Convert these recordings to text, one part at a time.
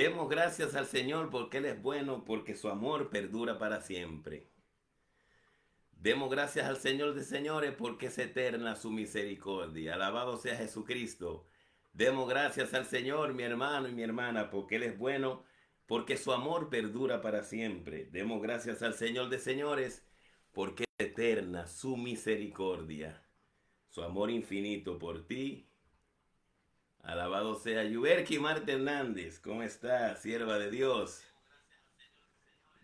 Demos gracias al Señor porque Él es bueno, porque su amor perdura para siempre. Demos gracias al Señor de señores porque es eterna su misericordia. Alabado sea Jesucristo. Demos gracias al Señor, mi hermano y mi hermana, porque Él es bueno, porque su amor perdura para siempre. Demos gracias al Señor de señores porque es eterna su misericordia. Su amor infinito por ti. Alabado sea Yuberki Marta Hernández. ¿Cómo está, sierva de Dios?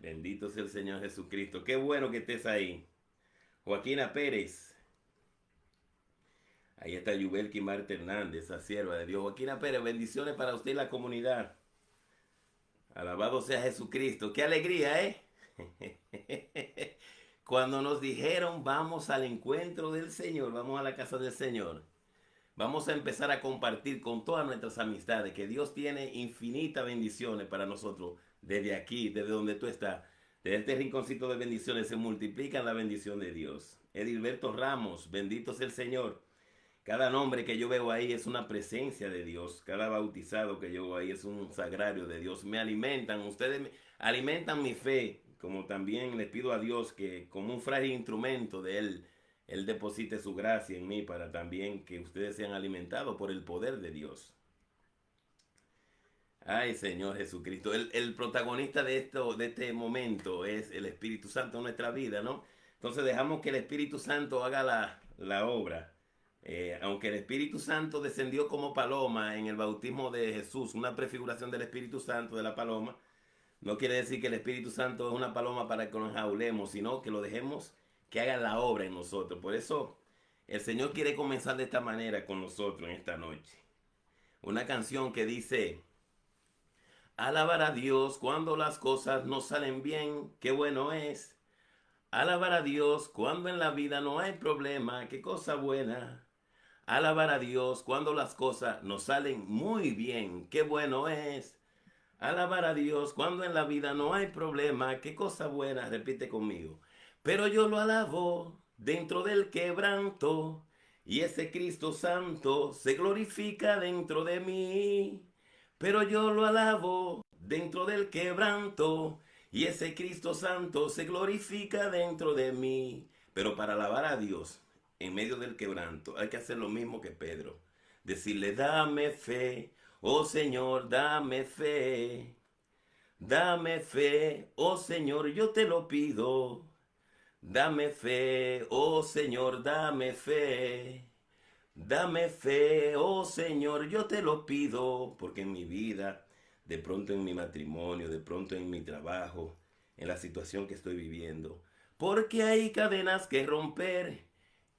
Bendito sea el Señor Jesucristo. Qué bueno que estés ahí. Joaquina Pérez. Ahí está Yubelki Marta Hernández, esa sierva de Dios. Joaquina Pérez, bendiciones para usted y la comunidad. Alabado sea Jesucristo. Qué alegría, ¿eh? Cuando nos dijeron vamos al encuentro del Señor, vamos a la casa del Señor. Vamos a empezar a compartir con todas nuestras amistades que Dios tiene infinitas bendiciones para nosotros. Desde aquí, desde donde tú estás, desde este rinconcito de bendiciones se multiplican la bendición de Dios. Edilberto Ramos, bendito sea el Señor. Cada nombre que yo veo ahí es una presencia de Dios. Cada bautizado que yo veo ahí es un sagrario de Dios. Me alimentan, ustedes me alimentan mi fe, como también les pido a Dios que como un frágil instrumento de Él deposite su gracia en mí para también que ustedes sean alimentados por el poder de Dios. Ay, Señor Jesucristo. El protagonista de este momento es el Espíritu Santo en nuestra vida, ¿no? Entonces dejamos que el Espíritu Santo haga la obra. Aunque el Espíritu Santo descendió como paloma en el bautismo de Jesús, una prefiguración del Espíritu Santo de la paloma, no quiere decir que el Espíritu Santo es una paloma para que nos jaulemos, sino que lo dejemos que haga la obra en nosotros. Por eso el Señor quiere comenzar de esta manera con nosotros en esta noche. Una canción que dice, alabar a Dios cuando las cosas no salen bien, qué bueno es. Alabar a Dios cuando en la vida no hay problema, qué cosa buena. Alabar a Dios cuando las cosas nos salen muy bien, qué bueno es. Alabar a Dios cuando en la vida no hay problema, qué cosa buena, repite conmigo. Pero yo lo alabo dentro del quebranto y ese Cristo Santo se glorifica dentro de mí. Pero yo lo alabo dentro del quebranto y ese Cristo Santo se glorifica dentro de mí. Pero para alabar a Dios en medio del quebranto hay que hacer lo mismo que Pedro. Decirle, dame fe, oh Señor, dame fe. Dame fe, oh Señor, yo te lo pido. Dame fe, oh Señor, dame fe. Dame fe, oh Señor, yo te lo pido, porque en mi vida, de pronto en mi matrimonio, de pronto en mi trabajo, en la situación que estoy viviendo, porque hay cadenas que romper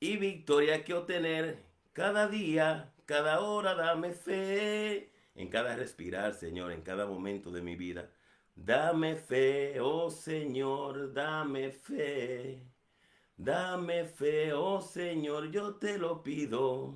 y victoria que obtener. Cada día, cada hora, dame fe. En cada respirar, Señor, en cada momento de mi vida. Dame fe, oh Señor, dame fe. Dame fe, oh Señor, yo te lo pido,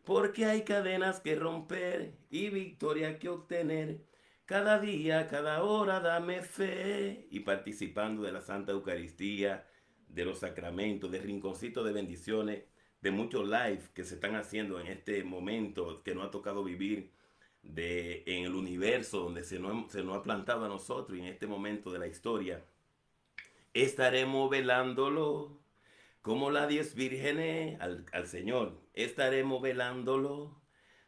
porque hay cadenas que romper y victoria que obtener. Cada día, cada hora, dame fe. Y participando de la Santa Eucaristía, de los sacramentos, de rinconcitos de bendiciones, de muchos live que se están haciendo en este momento que nos ha tocado vivir en el universo donde se nos ha plantado a nosotros y en este momento de la historia. Estaremos velándolo como las 10 vírgenes al Señor, estaremos velándolo.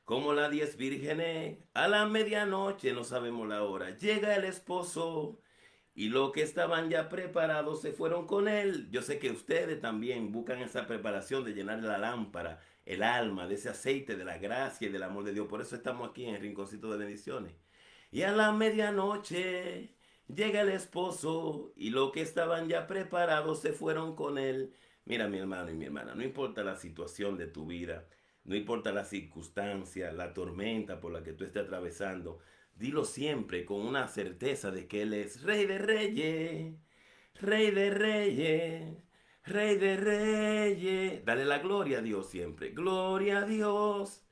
Como las 10 vírgenes, a la medianoche no sabemos la hora. Llega el esposo y los que estaban ya preparados se fueron con él. Yo sé que ustedes también buscan esa preparación de llenar la lámpara, el alma, de ese aceite de la gracia y del amor de Dios. Por eso estamos aquí en el Rinconcito de Bendiciones. Y a la medianoche llega el esposo y los que estaban ya preparados se fueron con él. Mira, mi hermano y mi hermana, no importa la situación de tu vida, no importa la circunstancia, la tormenta por la que tú estés atravesando, dilo siempre con una certeza de que Él es Rey de Reyes, Rey de Reyes, Rey de Reyes. Dale la gloria a Dios siempre. Gloria a Dios,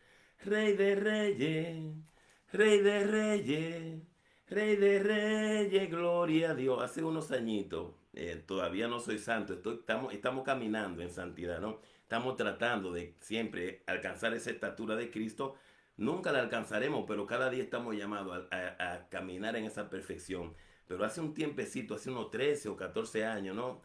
Rey de Reyes, Rey de Reyes, Rey de Reyes, gloria a Dios. Hace unos añitos, todavía no soy santo, estamos caminando en santidad, ¿no? Estamos tratando de siempre alcanzar esa estatura de Cristo, Nunca la alcanzaremos, pero cada día estamos llamados a caminar en esa perfección. Pero hace un tiempecito, hace unos 13 o 14 años, ¿no?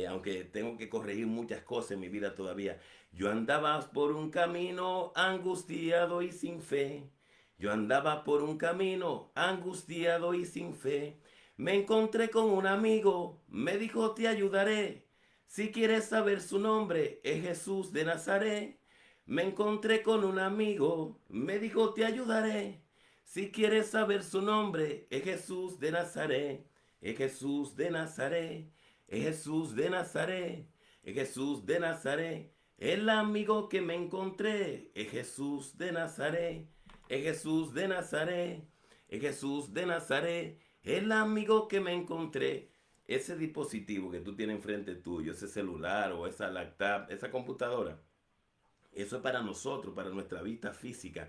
Aunque tengo que corregir muchas cosas en mi vida todavía. Yo andaba por un camino angustiado y sin fe. Yo andaba por un camino angustiado y sin fe. Me encontré con un amigo, me dijo te ayudaré. Si quieres saber su nombre, es Jesús de Nazaret. Me encontré con un amigo, me dijo te ayudaré. Si quieres saber su nombre, es Jesús de Nazaret. Es Jesús de Nazaret. Es Jesús de Nazaret. Es Jesús de Nazaret. El amigo que me encontré es Jesús de Nazaret. Es Jesús de Nazaret. Es Jesús de Nazaret. El amigo que me encontré. Ese dispositivo que tú tienes enfrente tuyo, ese celular o esa laptop, esa computadora, eso es para nosotros, para nuestra vista física,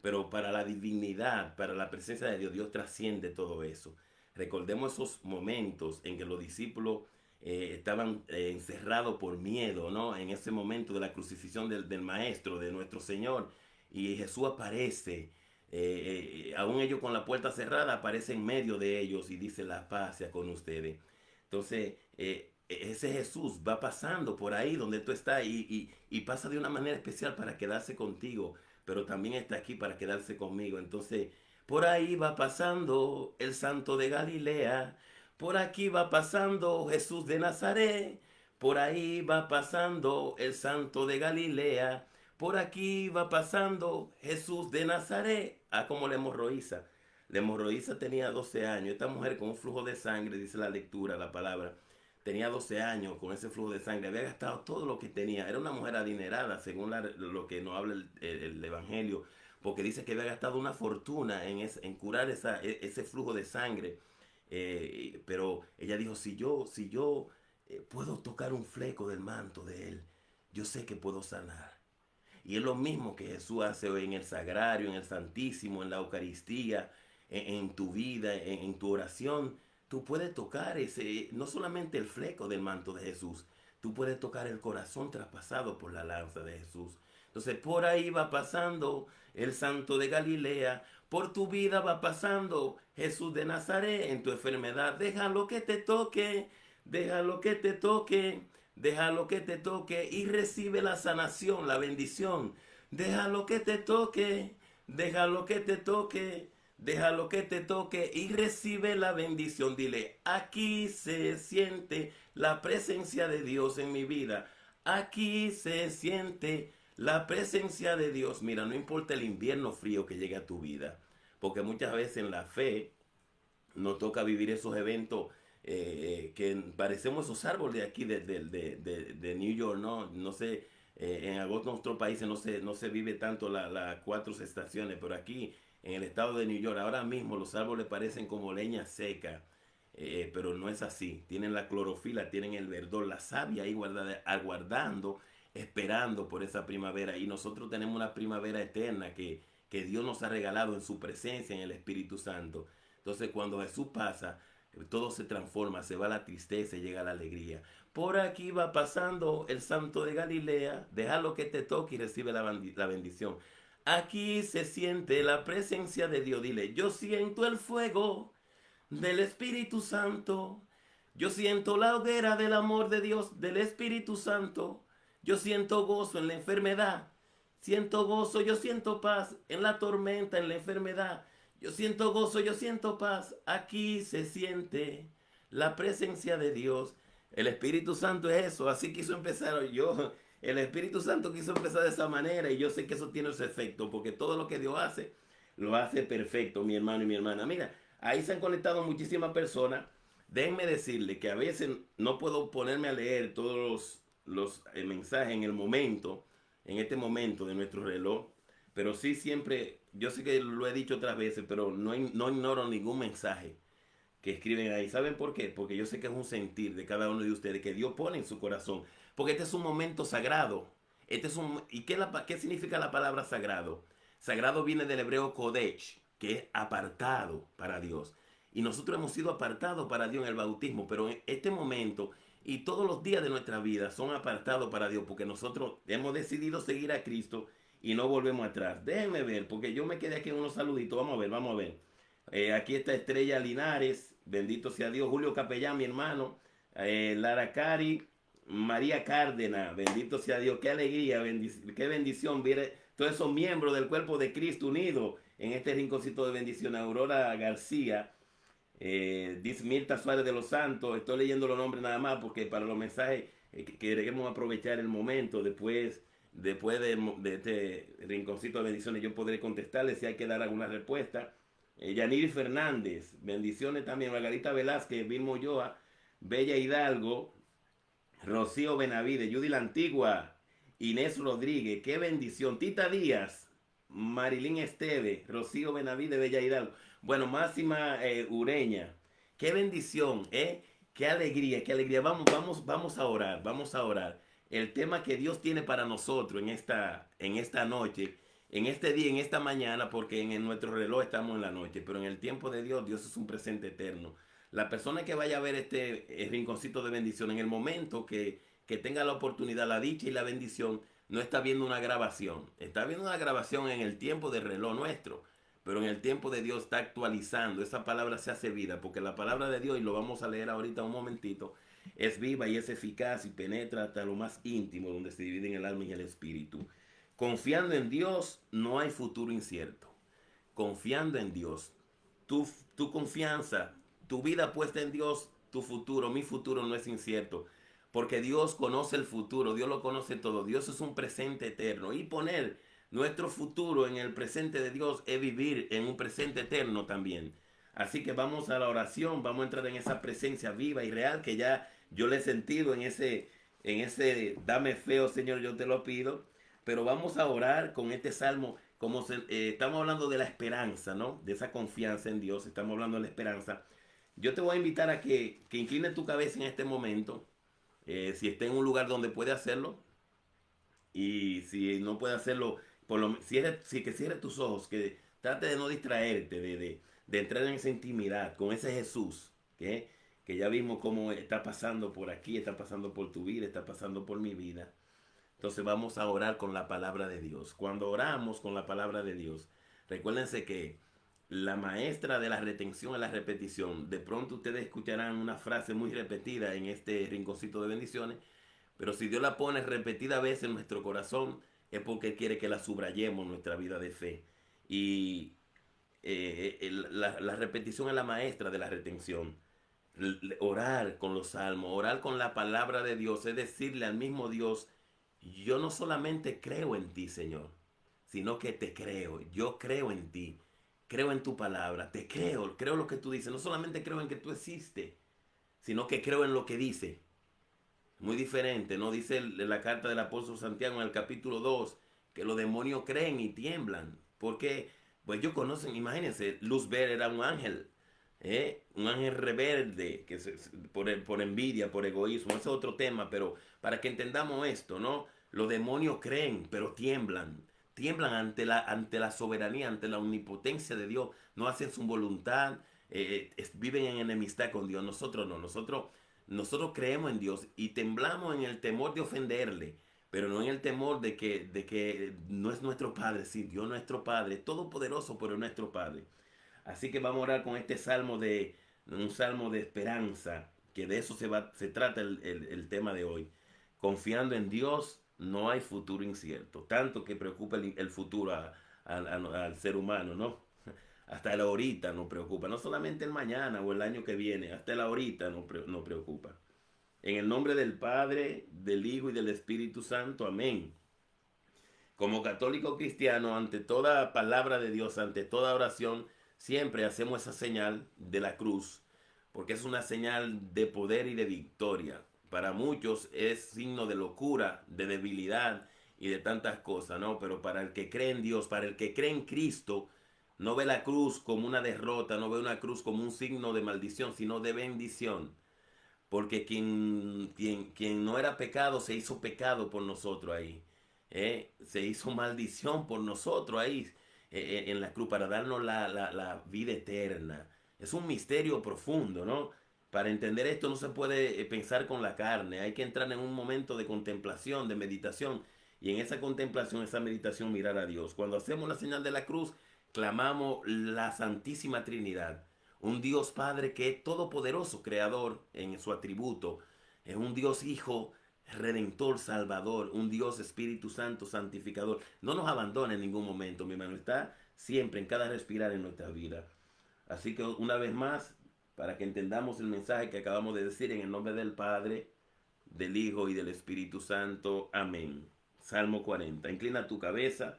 pero para la divinidad, para la presencia de Dios, Dios trasciende todo eso. Recordemos esos momentos en que los discípulos estaban encerrados por miedo, ¿no? En ese momento de la crucifixión del Maestro, de nuestro Señor, y Jesús aparece, aún ellos con la puerta cerrada, aparece en medio de ellos y dice la paz sea con ustedes. Entonces, ese Jesús va pasando por ahí donde tú estás y pasa de una manera especial para quedarse contigo, pero también está aquí para quedarse conmigo. Entonces, por ahí va pasando el Santo de Galilea, por aquí va pasando Jesús de Nazaret, por ahí va pasando el Santo de Galilea, por aquí va pasando Jesús de Nazaret. Ah, como la hemorroísa. La hemorroísa tenía 12 años. Esta mujer con un flujo de sangre, dice la lectura, la palabra, tenía 12 años con ese flujo de sangre, había gastado todo lo que tenía. Era una mujer adinerada, según lo que nos habla el Evangelio, porque dice que había gastado una fortuna en curar ese flujo de sangre. Pero ella dijo, si yo puedo tocar un fleco del manto de él, yo sé que puedo sanar. Y es lo mismo que Jesús hace hoy en el sagrario, en el santísimo, en la Eucaristía, en tu vida, en tu oración. Tú puedes tocar no solamente el fleco del manto de Jesús, tú puedes tocar el corazón traspasado por la lanza de Jesús. Entonces por ahí va pasando el Santo de Galilea, por tu vida va pasando Jesús de Nazaret, en tu enfermedad, déjalo que te toque, déjalo que te toque. Déjalo que te toque y recibe la sanación, la bendición. Déjalo que te toque, déjalo que te toque, déjalo que te toque y recibe la bendición. Dile, aquí se siente la presencia de Dios en mi vida. Aquí se siente la presencia de Dios. Mira, no importa el invierno frío que llegue a tu vida, porque muchas veces en la fe nos toca vivir esos eventos que parecemos esos árboles de aquí de New York, ¿no? No sé, en agosto en nuestros países no se vive tanto las cuatro estaciones, pero aquí en el estado de New York ahora mismo los árboles parecen como leña seca, pero no es así. Tienen la clorofila, tienen el verdor, la savia ahí aguardando, esperando por esa primavera. Y nosotros tenemos una primavera eterna que Dios nos ha regalado en su presencia, en el Espíritu Santo. Entonces cuando Jesús pasa, todo se transforma, se va la tristeza y llega la alegría. Por aquí va pasando el Santo de Galilea, déjalo que te toque y recibe la bendición. Aquí se siente la presencia de Dios. Dile, yo siento el fuego del Espíritu Santo. Yo siento la hoguera del amor de Dios, del Espíritu Santo. Yo siento gozo en la enfermedad. Siento gozo, yo siento paz en la tormenta, en la enfermedad. Yo siento gozo, yo siento paz. Aquí se siente la presencia de Dios. El Espíritu Santo es eso. Así quiso empezar yo. El Espíritu Santo quiso empezar de esa manera y yo sé que eso tiene ese efecto porque todo lo que Dios hace, lo hace perfecto, mi hermano y mi hermana. Mira, ahí se han conectado muchísimas personas. Déjenme decirle que a veces no puedo ponerme a leer todos los mensajes en el momento, en este momento de nuestro reloj, pero sí siempre, yo sé que lo he dicho otras veces, pero no ignoro ningún mensaje que escriben ahí. ¿Saben por qué? Porque yo sé que es un sentir de cada uno de ustedes que Dios pone en su corazón. Porque este es un momento sagrado. ¿Qué significa la palabra sagrado? Sagrado viene del hebreo kodesh, que es apartado para Dios. Y nosotros hemos sido apartados para Dios en el bautismo, pero en este momento y todos los días de nuestra vida son apartados para Dios porque nosotros hemos decidido seguir a Cristo y no volvemos atrás. Déjenme ver, porque yo me quedé aquí en unos saluditos. Vamos a ver, vamos a ver. Aquí está Estrella Linares, bendito sea Dios. Julio Capellán, mi hermano. Lara Cari, María Cárdenas, bendito sea Dios. Qué alegría, qué bendición ver todos esos miembros del cuerpo de Cristo unidos en este rinconcito de bendición. Aurora García, dice Mirta Suárez de los Santos. Estoy leyendo los nombres nada más porque para los mensajes queremos aprovechar el momento. Después de este rinconcito de bendiciones yo podré contestarles si hay que dar alguna respuesta. Yaniri Fernández, bendiciones también. Margarita Velázquez, Vilmo Yoa, Bella Hidalgo, Rocío Benavides, Judy La Antigua, Inés Rodríguez, qué bendición. Tita Díaz, Marilyn Esteve, Rocío Benavides, Bella Hidalgo. Bueno, Máxima Ureña, qué bendición, ¿eh? Qué alegría, qué alegría. Vamos a orar, vamos a orar. El tema que Dios tiene para nosotros en esta noche, en este día, en esta mañana, porque en nuestro reloj estamos en la noche, pero en el tiempo de Dios, Dios es un presente eterno. La persona que vaya a ver este rinconcito de bendición, en el momento que tenga la oportunidad, la dicha y la bendición, no está viendo una grabación. Está viendo una grabación en el tiempo del reloj nuestro. Pero en el tiempo de Dios está actualizando. Esa palabra se hace vida. Porque la palabra de Dios, y lo vamos a leer ahorita un momentito, es viva y es eficaz y penetra hasta lo más íntimo, donde se dividen el alma y el espíritu. Confiando en Dios, no hay futuro incierto. Confiando en Dios. Tu confianza, tu vida puesta en Dios, tu futuro, mi futuro no es incierto. Porque Dios conoce el futuro, Dios lo conoce todo. Dios es un presente eterno. Y poner nuestro futuro en el presente de Dios es vivir en un presente eterno también. Así que vamos a la oración, vamos a entrar en esa presencia viva y real que ya yo le he sentido dame feo, Señor, yo te lo pido. Pero vamos a orar con este salmo, estamos hablando de la esperanza, ¿no? De esa confianza en Dios, estamos hablando de la esperanza. Yo te voy a invitar a que inclines tu cabeza en este momento, si está en un lugar donde puede hacerlo, y si no puede hacerlo, que cierres tus ojos, que trate de no distraerte, de entrar en esa intimidad con ese Jesús, que ya vimos cómo está pasando por aquí, está pasando por tu vida, está pasando por mi vida. Entonces vamos a orar con la palabra de Dios. Cuando oramos con la palabra de Dios, recuérdense que la maestra de la retención es la repetición. De pronto ustedes escucharán una frase muy repetida en este rinconcito de bendiciones, pero si Dios la pone repetida veces en nuestro corazón, es porque Él quiere que la subrayemos en nuestra vida de fe. Y la repetición es la maestra de la retención. Orar con los salmos, orar con la palabra de Dios, es decirle al mismo Dios, yo no solamente creo en ti, Señor, sino que te creo. Yo creo en ti, creo en tu palabra, te creo lo que tú dices. No solamente creo en que tú existes, sino que creo en lo que dice. Muy diferente, ¿no? Dice la carta del apóstol Santiago en el capítulo 2 que los demonios creen y tiemblan. Porque, pues ellos conocen, imagínense, Luzbel era un ángel. Un ángel rebelde por envidia, por egoísmo, ese es otro tema, pero para que entendamos esto, ¿no? Los demonios creen, pero tiemblan ante la soberanía, ante la omnipotencia de Dios, no hacen su voluntad, viven en enemistad con Dios. Nosotros no, nosotros creemos en Dios y temblamos en el temor de ofenderle, pero no en el temor de que no es nuestro Padre. Sí, Dios es nuestro Padre, todopoderoso, pero es nuestro Padre. Así que vamos a orar con este un salmo de esperanza, que de eso se trata el tema de hoy. Confiando en Dios no hay futuro incierto, tanto que preocupa el futuro al ser humano, ¿no? Hasta el ahorita nos preocupa, no solamente el mañana o el año que viene, hasta el ahorita nos preocupa. En el nombre del Padre, del Hijo y del Espíritu Santo, amén. Como católico cristiano, ante toda palabra de Dios, ante toda oración, siempre hacemos esa señal de la cruz, porque es una señal de poder y de victoria. Para muchos es signo de locura, de debilidad y de tantas cosas, ¿no? Pero para el que cree en Dios, para el que cree en Cristo, no ve la cruz como una derrota, no ve una cruz como un signo de maldición, sino de bendición. Porque quien no era pecado se hizo pecado por nosotros ahí. Se hizo maldición por nosotros ahí en la cruz para darnos la vida eterna. Es un misterio profundo, ¿no? Para entender esto no se puede pensar con la carne. Hay que entrar en un momento de contemplación, de meditación y en esa contemplación, esa meditación, mirar a Dios. Cuando hacemos la señal de la cruz, clamamos la Santísima Trinidad, un Dios Padre que es todopoderoso, creador en su atributo, es un Dios Hijo, Redentor, Salvador, un Dios Espíritu Santo, santificador. No nos abandona en ningún momento, mi hermano, está siempre en cada respirar en nuestra vida. Así que una vez más, para que entendamos el mensaje que acabamos de decir, en el nombre del Padre, del Hijo y del Espíritu Santo. Amén. Salmo 40. Inclina tu cabeza,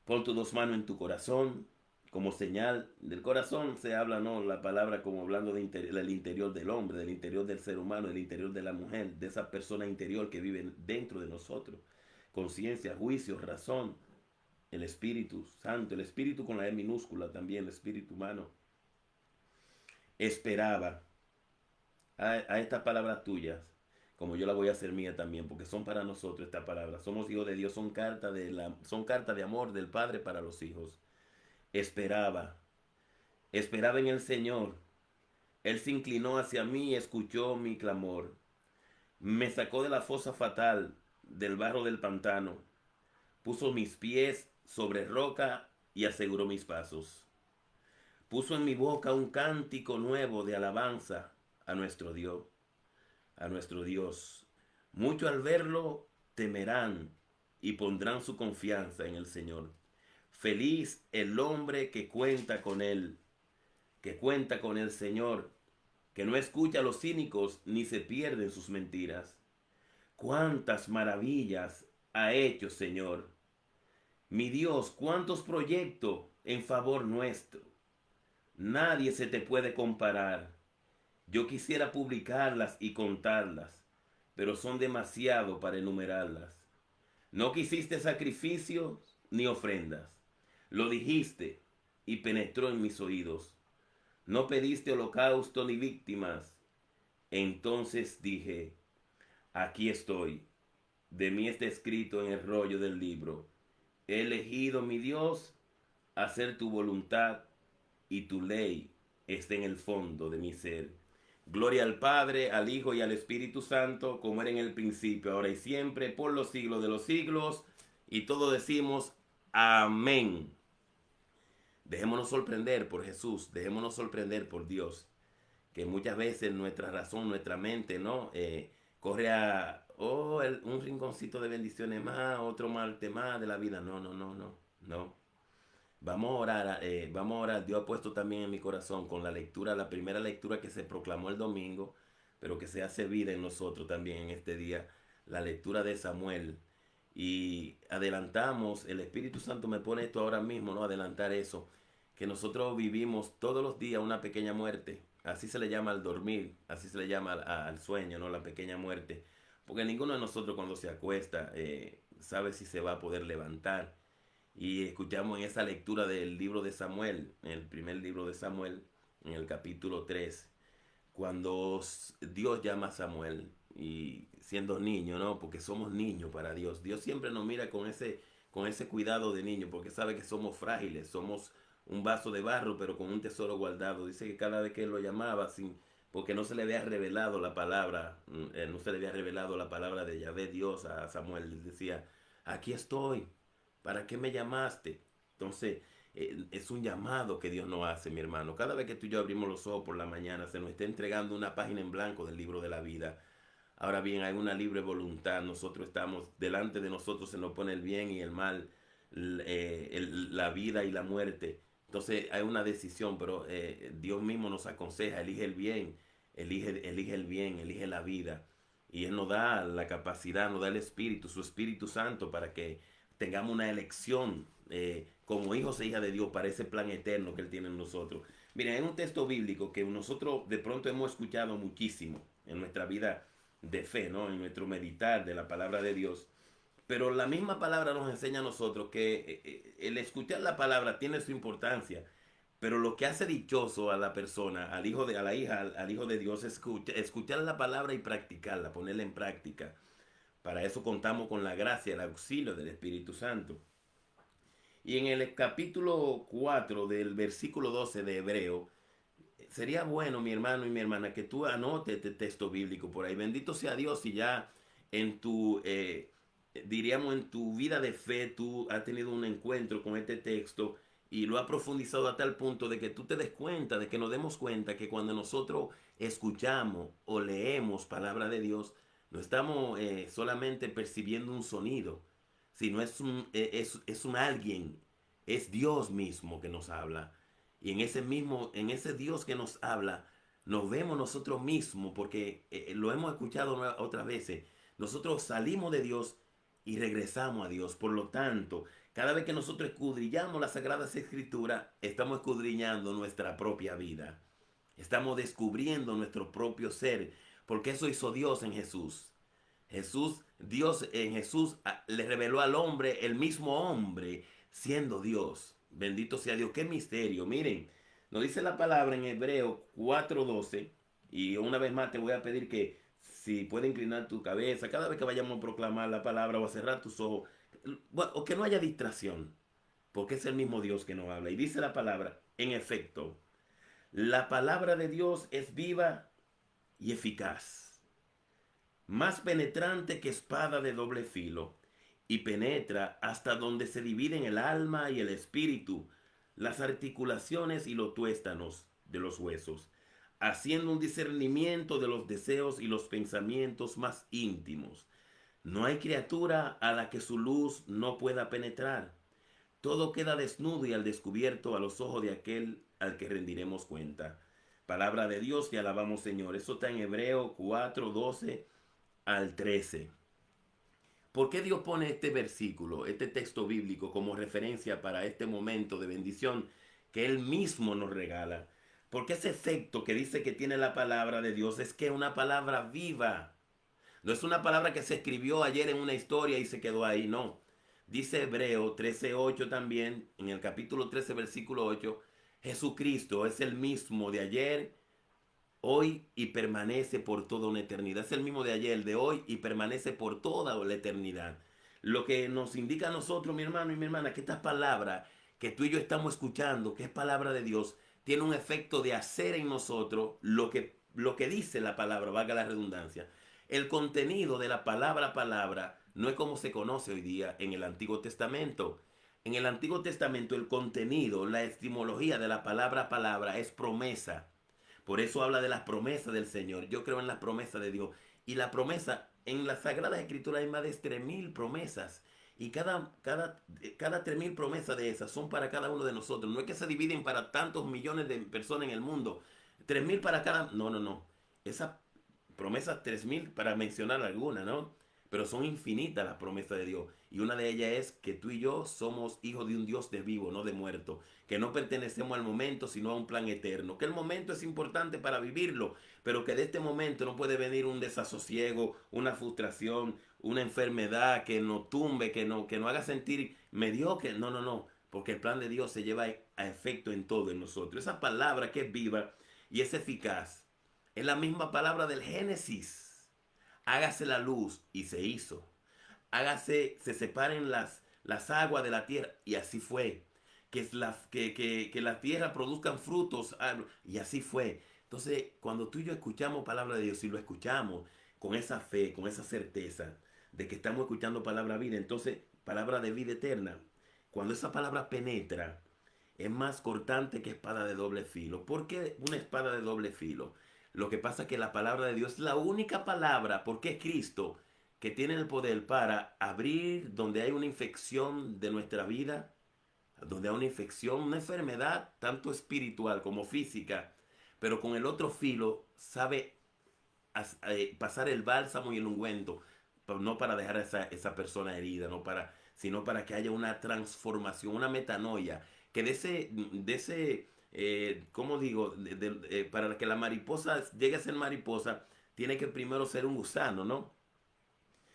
pon tus dos manos en tu corazón, como señal del corazón se habla, ¿no? La palabra como hablando del interior del hombre, del interior del ser humano, del interior de la mujer, de esa persona interior que vive dentro de nosotros. Conciencia, juicio, razón, el Espíritu Santo, el Espíritu con la E minúscula también, el Espíritu humano. Esperaba a estas palabras tuyas, como yo la voy a hacer mía también, porque son para nosotros estas palabras. Somos hijos de Dios, son carta de amor del Padre para los hijos. Esperaba en el Señor. Él se inclinó hacia mí y escuchó mi clamor. Me sacó de la fosa fatal, del barro del pantano. Puso mis pies sobre roca y aseguró mis pasos. Puso en mi boca un cántico nuevo de alabanza a nuestro Dios. A nuestro Dios. Muchos al verlo temerán y pondrán su confianza en el Señor. Feliz el hombre que cuenta con él, que cuenta con el Señor, que no escucha a los cínicos ni se pierde en sus mentiras. Cuántas maravillas ha hecho, Señor. Mi Dios, cuántos proyectos en favor nuestro. Nadie se te puede comparar. Yo quisiera publicarlas y contarlas, pero son demasiado para enumerarlas. No quisiste sacrificios ni ofrendas. Lo dijiste y penetró en mis oídos. No pediste holocausto ni víctimas. Entonces dije, aquí estoy. De mí está escrito en el rollo del libro. He elegido, mi Dios, hacer tu voluntad y tu ley está en el fondo de mi ser. Gloria al Padre, al Hijo y al Espíritu Santo, como era en el principio, ahora y siempre, por los siglos de los siglos. Y todos decimos, amén. Dejémonos sorprender por Jesús, dejémonos sorprender por Dios, que muchas veces nuestra razón, nuestra mente, ¿no? Corre a, un rinconcito de bendiciones más, otro martes más de la vida. No, no, no, no, no. Vamos a orar, vamos a orar. Dios ha puesto también en mi corazón con la lectura, la primera lectura que se proclamó el domingo, pero que se hace vida en nosotros también en este día, la lectura de Samuel. Y adelantamos, el Espíritu Santo me pone esto ahora mismo, ¿no? Adelantar eso, que nosotros vivimos todos los días una pequeña muerte. Así se le llama al dormir, así se le llama al sueño, ¿no? La pequeña muerte. Porque ninguno de nosotros cuando se acuesta sabe si se va a poder levantar. Y escuchamos en esa lectura del libro de Samuel, en el primer libro de Samuel, en el capítulo 3, cuando Dios llama a Samuel, y siendo niño, ¿no? Porque somos niños para Dios. Dios siempre nos mira con ese cuidado de niño, porque sabe que somos frágiles, somos un vaso de barro, pero con un tesoro guardado. Dice que cada vez que él lo llamaba, porque no se le había revelado la palabra, no se le había revelado la palabra de Yahvé Dios a Samuel. Él decía, aquí estoy. ¿Para qué me llamaste? Entonces, es un llamado que Dios nos hace, mi hermano. Cada vez que tú y yo abrimos los ojos por la mañana, se nos está entregando una página en blanco del libro de la vida. Ahora bien, hay una libre voluntad. Nosotros estamos, delante de nosotros se nos pone el bien y el mal, la vida y la muerte. Entonces, hay una decisión, pero Dios mismo nos aconseja, elige el bien, elige el bien, elige la vida. Y Él nos da la capacidad, nos da el Espíritu, su Espíritu Santo, para que tengamos una elección como hijos e hijas de Dios para ese plan eterno que Él tiene en nosotros. Miren, hay un texto bíblico que nosotros de pronto hemos escuchado muchísimo en nuestra vida de fe, ¿no? En nuestro meditar de la palabra de Dios. Pero la misma palabra nos enseña a nosotros que el escuchar la palabra tiene su importancia. Pero lo que hace dichoso a la persona, a la hija, al hijo de Dios, es escuchar la palabra y practicarla, ponerla en práctica. Para eso contamos con la gracia, el auxilio del Espíritu Santo. Y en el capítulo 4 del versículo 12 de Hebreo, sería bueno, mi hermano y mi hermana, que tú anotes este texto bíblico por ahí. Bendito sea Dios, y ya en tu diríamos, en tu vida de fe, tú has tenido un encuentro con este texto y lo has profundizado a tal punto de que tú te des cuenta, de que nos demos cuenta que cuando nosotros escuchamos o leemos palabra de Dios, no estamos solamente percibiendo un sonido, sino es un alguien, es Dios mismo que nos habla. Y en ese Dios que nos habla, nos vemos nosotros mismos, porque lo hemos escuchado otras veces. Nosotros salimos de Dios y regresamos a Dios. Por lo tanto, cada vez que nosotros escudriñamos las Sagradas Escrituras, estamos escudriñando nuestra propia vida. Estamos descubriendo nuestro propio ser, porque eso hizo Dios en Jesús. Dios en Jesús le reveló al hombre, el mismo hombre, siendo Dios. Bendito sea Dios. Qué misterio. Miren, nos dice la palabra en Hebreo 4:12. Y una vez más te voy a pedir que si puedes inclinar tu cabeza cada vez que vayamos a proclamar la palabra o a cerrar tus ojos. Bueno, o que no haya distracción. Porque es el mismo Dios que nos habla. Y dice la palabra, en efecto, la palabra de Dios es viva y eficaz, más penetrante que espada de doble filo, y penetra hasta donde se dividen el alma y el espíritu, las articulaciones y los tuéstanos de los huesos, haciendo un discernimiento de los deseos y los pensamientos más íntimos. No hay criatura a la que su luz no pueda penetrar. Todo queda desnudo y al descubierto a los ojos de aquel al que rendiremos cuenta. Palabra de Dios, te alabamos, Señor. Eso está en Hebreo 4:12 al 13. ¿Por qué Dios pone este versículo, este texto bíblico, como referencia para este momento de bendición que Él mismo nos regala? Porque ese efecto que dice que tiene la palabra de Dios es que es una palabra viva. No es una palabra que se escribió ayer en una historia y se quedó ahí, no. Dice Hebreo 13:8 también, en el capítulo 13, versículo 8, Jesucristo es el mismo de ayer, hoy y permanece por toda una eternidad. Es el mismo de ayer, de hoy y permanece por toda la eternidad. Lo que nos indica a nosotros, mi hermano y mi hermana, que estas palabras que tú y yo estamos escuchando, que es palabra de Dios, tiene un efecto de hacer en nosotros lo que dice la palabra, valga la redundancia. El contenido de la palabra no es como se conoce hoy día en el Antiguo Testamento. En el Antiguo Testamento el contenido, la etimología de la palabra es promesa. Por eso habla de las promesas del Señor. Yo creo en las promesas de Dios. Y la promesa, en las Sagradas Escrituras hay más de 3.000 promesas. Y cada 3.000 promesas de esas son para cada uno de nosotros. No es que se dividen para tantos millones de personas en el mundo. 3.000 para cada... No, no, no. Esas promesas 3.000 para mencionar alguna, ¿no? Pero son infinitas las promesas de Dios. Y una de ellas es que tú y yo somos hijos de un Dios de vivo, no de muerto. Que no pertenecemos al momento, sino a un plan eterno. Que el momento es importante para vivirlo, pero que de este momento no puede venir un desasosiego, una frustración, una enfermedad que nos tumbe, que nos haga sentir mediocre. No, no, no. Porque el plan de Dios se lleva a efecto en todo en nosotros. Esa palabra que es viva y es eficaz es la misma palabra del Génesis. Hágase la luz y se hizo. Se separen las aguas de la tierra y así fue. Que la tierra produzcan frutos y así fue. Entonces, cuando tú y yo escuchamos palabra de Dios y lo escuchamos con esa fe, con esa certeza de que estamos escuchando palabra vida, entonces palabra de vida eterna, cuando esa palabra penetra, es más cortante que espada de doble filo. ¿Por qué una espada de doble filo? Lo que pasa es que la palabra de Dios es la única palabra, porque es Cristo, que tiene el poder para abrir donde hay una infección de nuestra vida, donde hay una infección, una enfermedad, tanto espiritual como física, pero con el otro filo sabe pasar el bálsamo y el ungüento, no para dejar a esa persona herida, sino para que haya una transformación, una metanoia, que ¿cómo digo? Para que la mariposa llegue a ser mariposa, tiene que primero ser un gusano, ¿no?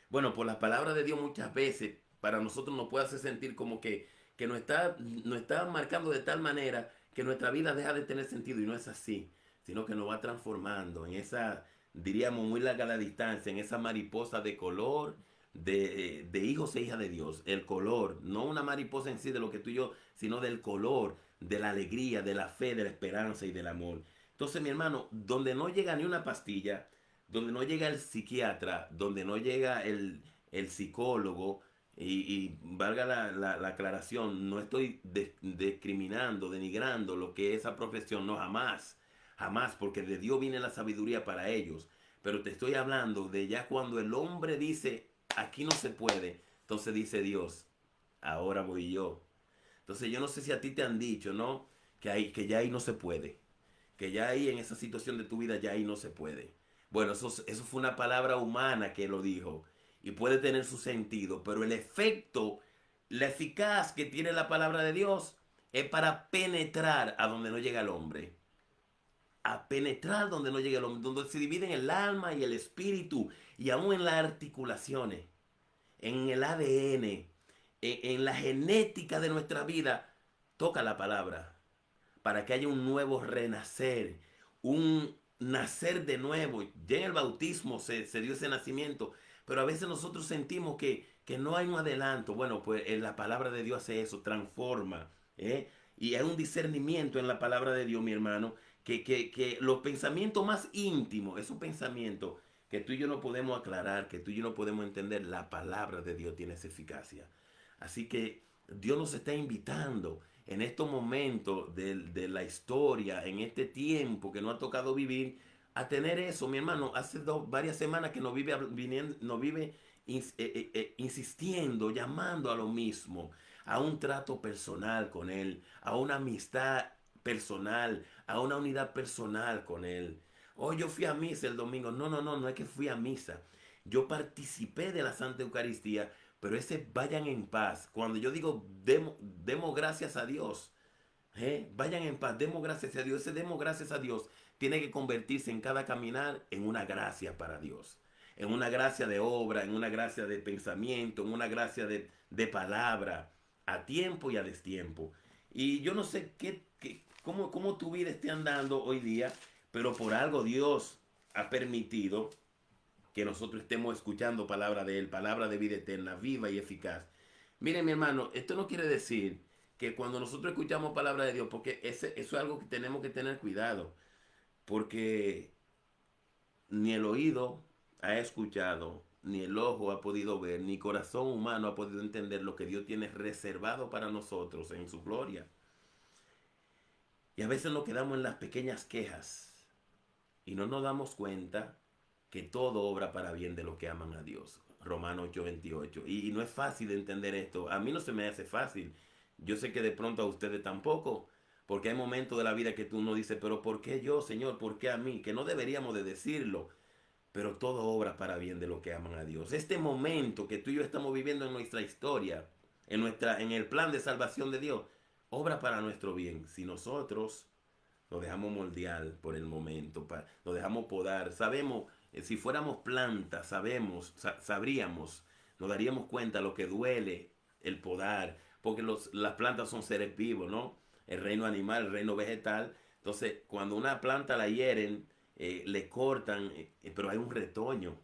Bueno, por las palabras de Dios muchas veces para nosotros nos puede hacer sentir como que nos está marcando de tal manera que nuestra vida deja de tener sentido y no es así, sino que nos va transformando en esa, diríamos, muy larga la distancia, en esa mariposa de color de hijos e hijas de Dios. El color, no una mariposa en sí de lo que tú y yo, sino del color, de la alegría, de la fe, de la esperanza y del amor. Entonces, mi hermano, donde no llega ni una pastilla, donde no llega el psiquiatra, donde no llega el psicólogo, y valga la aclaración, no estoy discriminando, denigrando lo que es esa profesión, no, jamás, jamás, porque de Dios viene la sabiduría para ellos. Pero te estoy hablando de ya cuando el hombre dice, aquí no se puede, entonces dice Dios, ahora voy yo. Entonces yo no sé si a ti te han dicho, ¿no? Que ya ahí no se puede. Que ya ahí en esa situación de tu vida ya ahí no se puede. Bueno, eso fue una palabra humana que lo dijo. Y puede tener su sentido. Pero el efecto, la eficaz que tiene la palabra de Dios es para penetrar a donde no llega el hombre. A penetrar donde no llega el hombre. Donde se divide en el alma y el espíritu. Y aún en las articulaciones. En el ADN, en la genética de nuestra vida, toca la palabra para que haya un nuevo renacer, un nacer de nuevo. Ya en el bautismo se dio ese nacimiento, pero a veces nosotros sentimos que no hay un adelanto. Bueno, pues la palabra de Dios hace eso, transforma. ¿eh? Y hay un discernimiento en la palabra de Dios, mi hermano, que los pensamientos más íntimos, esos pensamientos que tú y yo no podemos aclarar, que tú y yo no podemos entender, la palabra de Dios tiene esa eficacia. Así que Dios nos está invitando en estos momentos de la historia, en este tiempo que nos ha tocado vivir, a tener eso, mi hermano. Hace varias semanas que nos vive insistiendo, llamando a lo mismo, a un trato personal con Él, a una amistad personal, a una unidad personal con Él. Oh, yo fui a misa el domingo. No, no, no, no es que fui a misa. Yo participé de la Santa Eucaristía, pero ese vayan en paz. Cuando yo digo demos gracias a Dios, vayan en paz, demos gracias a Dios. Ese demos gracias a Dios tiene que convertirse en cada caminar en una gracia para Dios. En una gracia de obra, en una gracia de pensamiento, en una gracia de palabra, a tiempo y a destiempo. Y yo no sé cómo tu vida esté andando hoy día, pero por algo Dios ha permitido que nosotros estemos escuchando palabra de Él, palabra de vida eterna, viva y eficaz. Miren, mi hermano, esto no quiere decir que cuando nosotros escuchamos palabra de Dios, porque eso es algo que tenemos que tener cuidado, porque ni el oído ha escuchado, ni el ojo ha podido ver, ni corazón humano ha podido entender lo que Dios tiene reservado para nosotros en su gloria. Y a veces nos quedamos en las pequeñas quejas y no nos damos cuenta que todo obra para bien de los que aman a Dios. Romanos 8:28. Y no es fácil de entender esto. A mí no se me hace fácil. Yo sé que de pronto a ustedes tampoco. Porque hay momentos de la vida que tú no dices, pero ¿por qué yo, Señor? ¿Por qué a mí? Que no deberíamos de decirlo. Pero todo obra para bien de los que aman a Dios. Este momento que tú y yo estamos viviendo en nuestra historia, en el plan de salvación de Dios, obra para nuestro bien. Si nosotros nos dejamos moldear por el momento, nos dejamos podar. Sabemos, si fuéramos plantas, sabríamos, nos daríamos cuenta lo que duele el podar, porque las plantas son seres vivos, ¿no? El reino animal, el reino vegetal. Entonces, cuando una planta la hieren, le cortan, pero hay un retoño.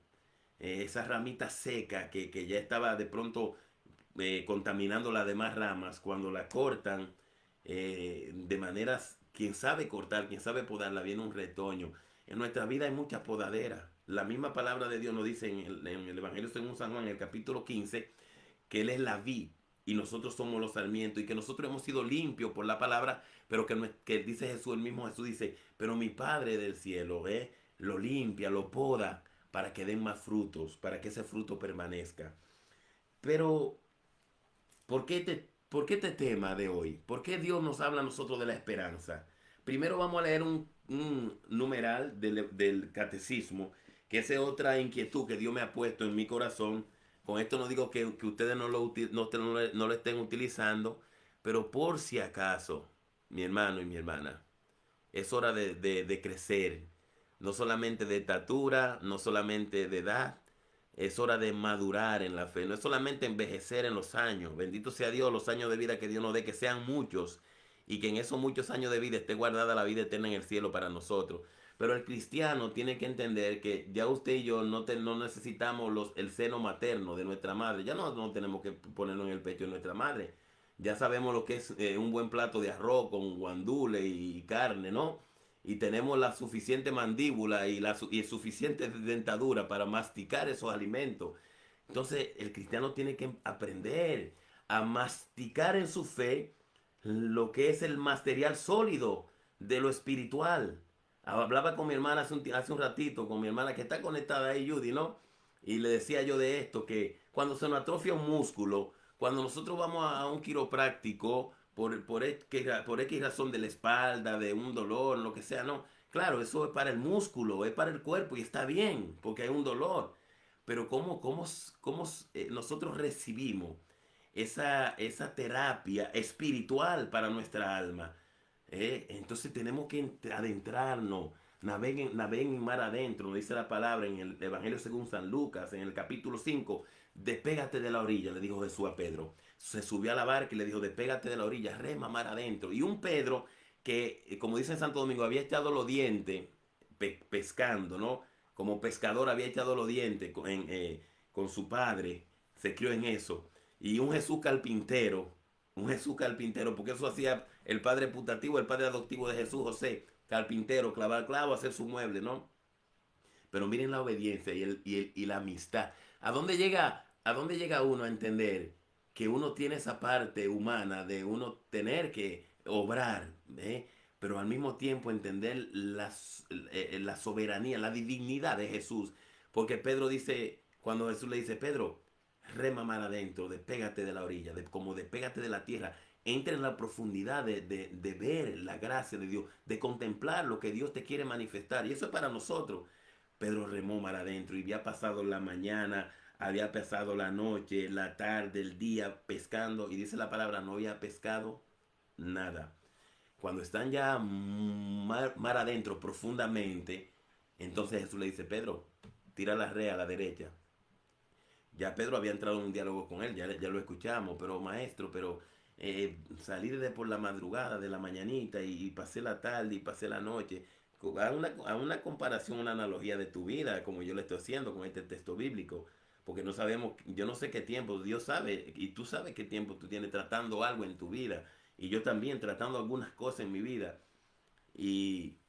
Esa ramita seca que ya estaba de pronto contaminando las demás ramas, cuando la cortan de maneras, quien sabe cortar, quien sabe podarla, viene un retoño. En nuestra vida hay muchas podaderas. La misma palabra de Dios nos dice en el Evangelio según San Juan, en el capítulo 15, que Él es la vid y nosotros somos los sarmientos y que nosotros hemos sido limpios por la palabra, pero que dice Jesús, el mismo Jesús dice, pero mi Padre del cielo lo limpia, lo poda para que den más frutos, para que ese fruto permanezca. Pero ¿por qué este tema de hoy? ¿Por qué Dios nos habla a nosotros de la esperanza? Primero vamos a leer un numeral del catecismo, que esa es otra inquietud que Dios me ha puesto en mi corazón. Con esto no digo que ustedes no lo estén utilizando, pero por si acaso, mi hermano y mi hermana, es hora de crecer, no solamente de estatura, no solamente de edad, es hora de madurar en la fe, no es solamente envejecer en los años, bendito sea Dios, los años de vida que Dios nos dé, que sean muchos, y que en esos muchos años de vida esté guardada la vida eterna en el cielo para nosotros. Pero el cristiano tiene que entender que ya usted y yo no necesitamos el seno materno de nuestra madre, ya no tenemos que ponerlo en el pecho de nuestra madre. Ya sabemos lo que es un buen plato de arroz con guandule y carne, ¿no? Y tenemos la suficiente mandíbula y suficiente dentadura para masticar esos alimentos. Entonces el cristiano tiene que aprender a masticar en su fe lo que es el material sólido de lo espiritual. Hablaba con mi hermana hace un ratito, con mi hermana que está conectada ahí, Judy, ¿no? Y le decía yo de esto, que cuando se nos atrofia un músculo, cuando nosotros vamos a un quiropráctico por X razón de la espalda, de un dolor, lo que sea, no. Claro, eso es para el músculo, es para el cuerpo y está bien, porque hay un dolor. Pero ¿cómo nosotros recibimos esa terapia espiritual para nuestra alma? Entonces tenemos que adentrarnos, naveguen mar adentro, nos dice la palabra en el Evangelio según San Lucas, en el capítulo 5. Despégate de la orilla, le dijo Jesús a Pedro. Se subió a la barca y le dijo, despégate de la orilla, rema mar adentro. Y un Pedro que, como dice en Santo Domingo, había echado los dientes pescando, ¿no? Como pescador había echado los dientes con su padre, se crió en eso. Y un Jesús carpintero, porque eso hacía el padre putativo, el padre adoptivo de Jesús, José, carpintero, clavar clavo, hacer su mueble, ¿no? Pero miren la obediencia y la amistad. ¿A dónde llega uno a entender que uno tiene esa parte humana de uno tener que obrar, ¿eh? Pero al mismo tiempo entender la soberanía, la divinidad de Jesús? Porque Pedro dice, cuando Jesús le dice, Pedro, rema mar adentro, despégate de la orilla, como despégate de la tierra, entra en la profundidad de ver la gracia de Dios, de contemplar lo que Dios te quiere manifestar. Y eso es para nosotros. Pedro remó mar adentro y había pasado la mañana, había pasado la noche, la tarde, el día pescando, y dice la palabra, no había pescado nada. Cuando están ya mar adentro profundamente, entonces Jesús le dice, Pedro, tira la red a la derecha. Ya Pedro había entrado en un diálogo con él, ya lo escuchamos, pero maestro, salir de por la madrugada, de la mañanita, y pasé la tarde y pasé la noche. A una comparación, una analogía de tu vida, como yo le estoy haciendo con este texto bíblico, porque no sabemos, yo no sé qué tiempo, Dios sabe, y tú sabes qué tiempo tú tienes tratando algo en tu vida, y yo también tratando algunas cosas en mi vida. Y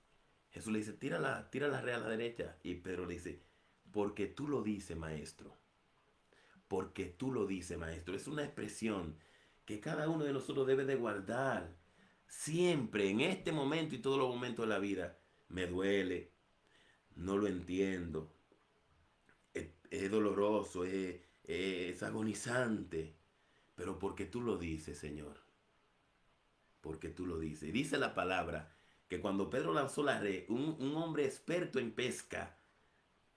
Jesús le dice, tira la red a la derecha, y Pedro le dice, porque tú lo dices, maestro. Porque tú lo dices, maestro. Es una expresión que cada uno de nosotros debe de guardar siempre, en este momento y todos los momentos de la vida. Me duele, no lo entiendo, es doloroso, es agonizante, pero porque tú lo dices, Señor, porque tú lo dices. Y dice la palabra que cuando Pedro lanzó la red, un hombre experto en pesca,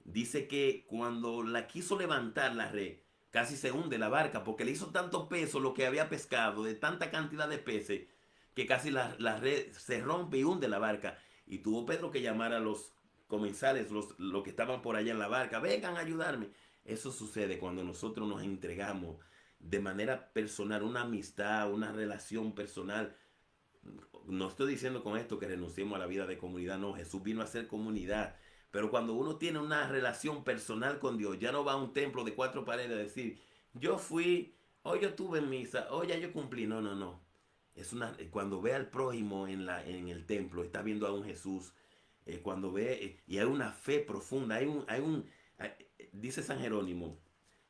dice que cuando la quiso levantar la red, casi se hunde la barca porque le hizo tanto peso lo que había pescado, de tanta cantidad de peces, que casi la red se rompe y hunde la barca. Y tuvo Pedro que llamar a los comensales, los que estaban por allá en la barca, vengan a ayudarme. Eso sucede cuando nosotros nos entregamos de manera personal, una amistad, una relación personal. No estoy diciendo con esto que renunciemos a la vida de comunidad, no, Jesús vino a ser comunidad. Pero cuando uno tiene una relación personal con Dios, ya no va a un templo de cuatro paredes a decir, yo fui, hoy yo tuve misa, hoy ya yo cumplí. No, no, no. Cuando ve al prójimo en el templo, está viendo a un Jesús. Cuando ve, y hay una fe profunda, dice San Jerónimo,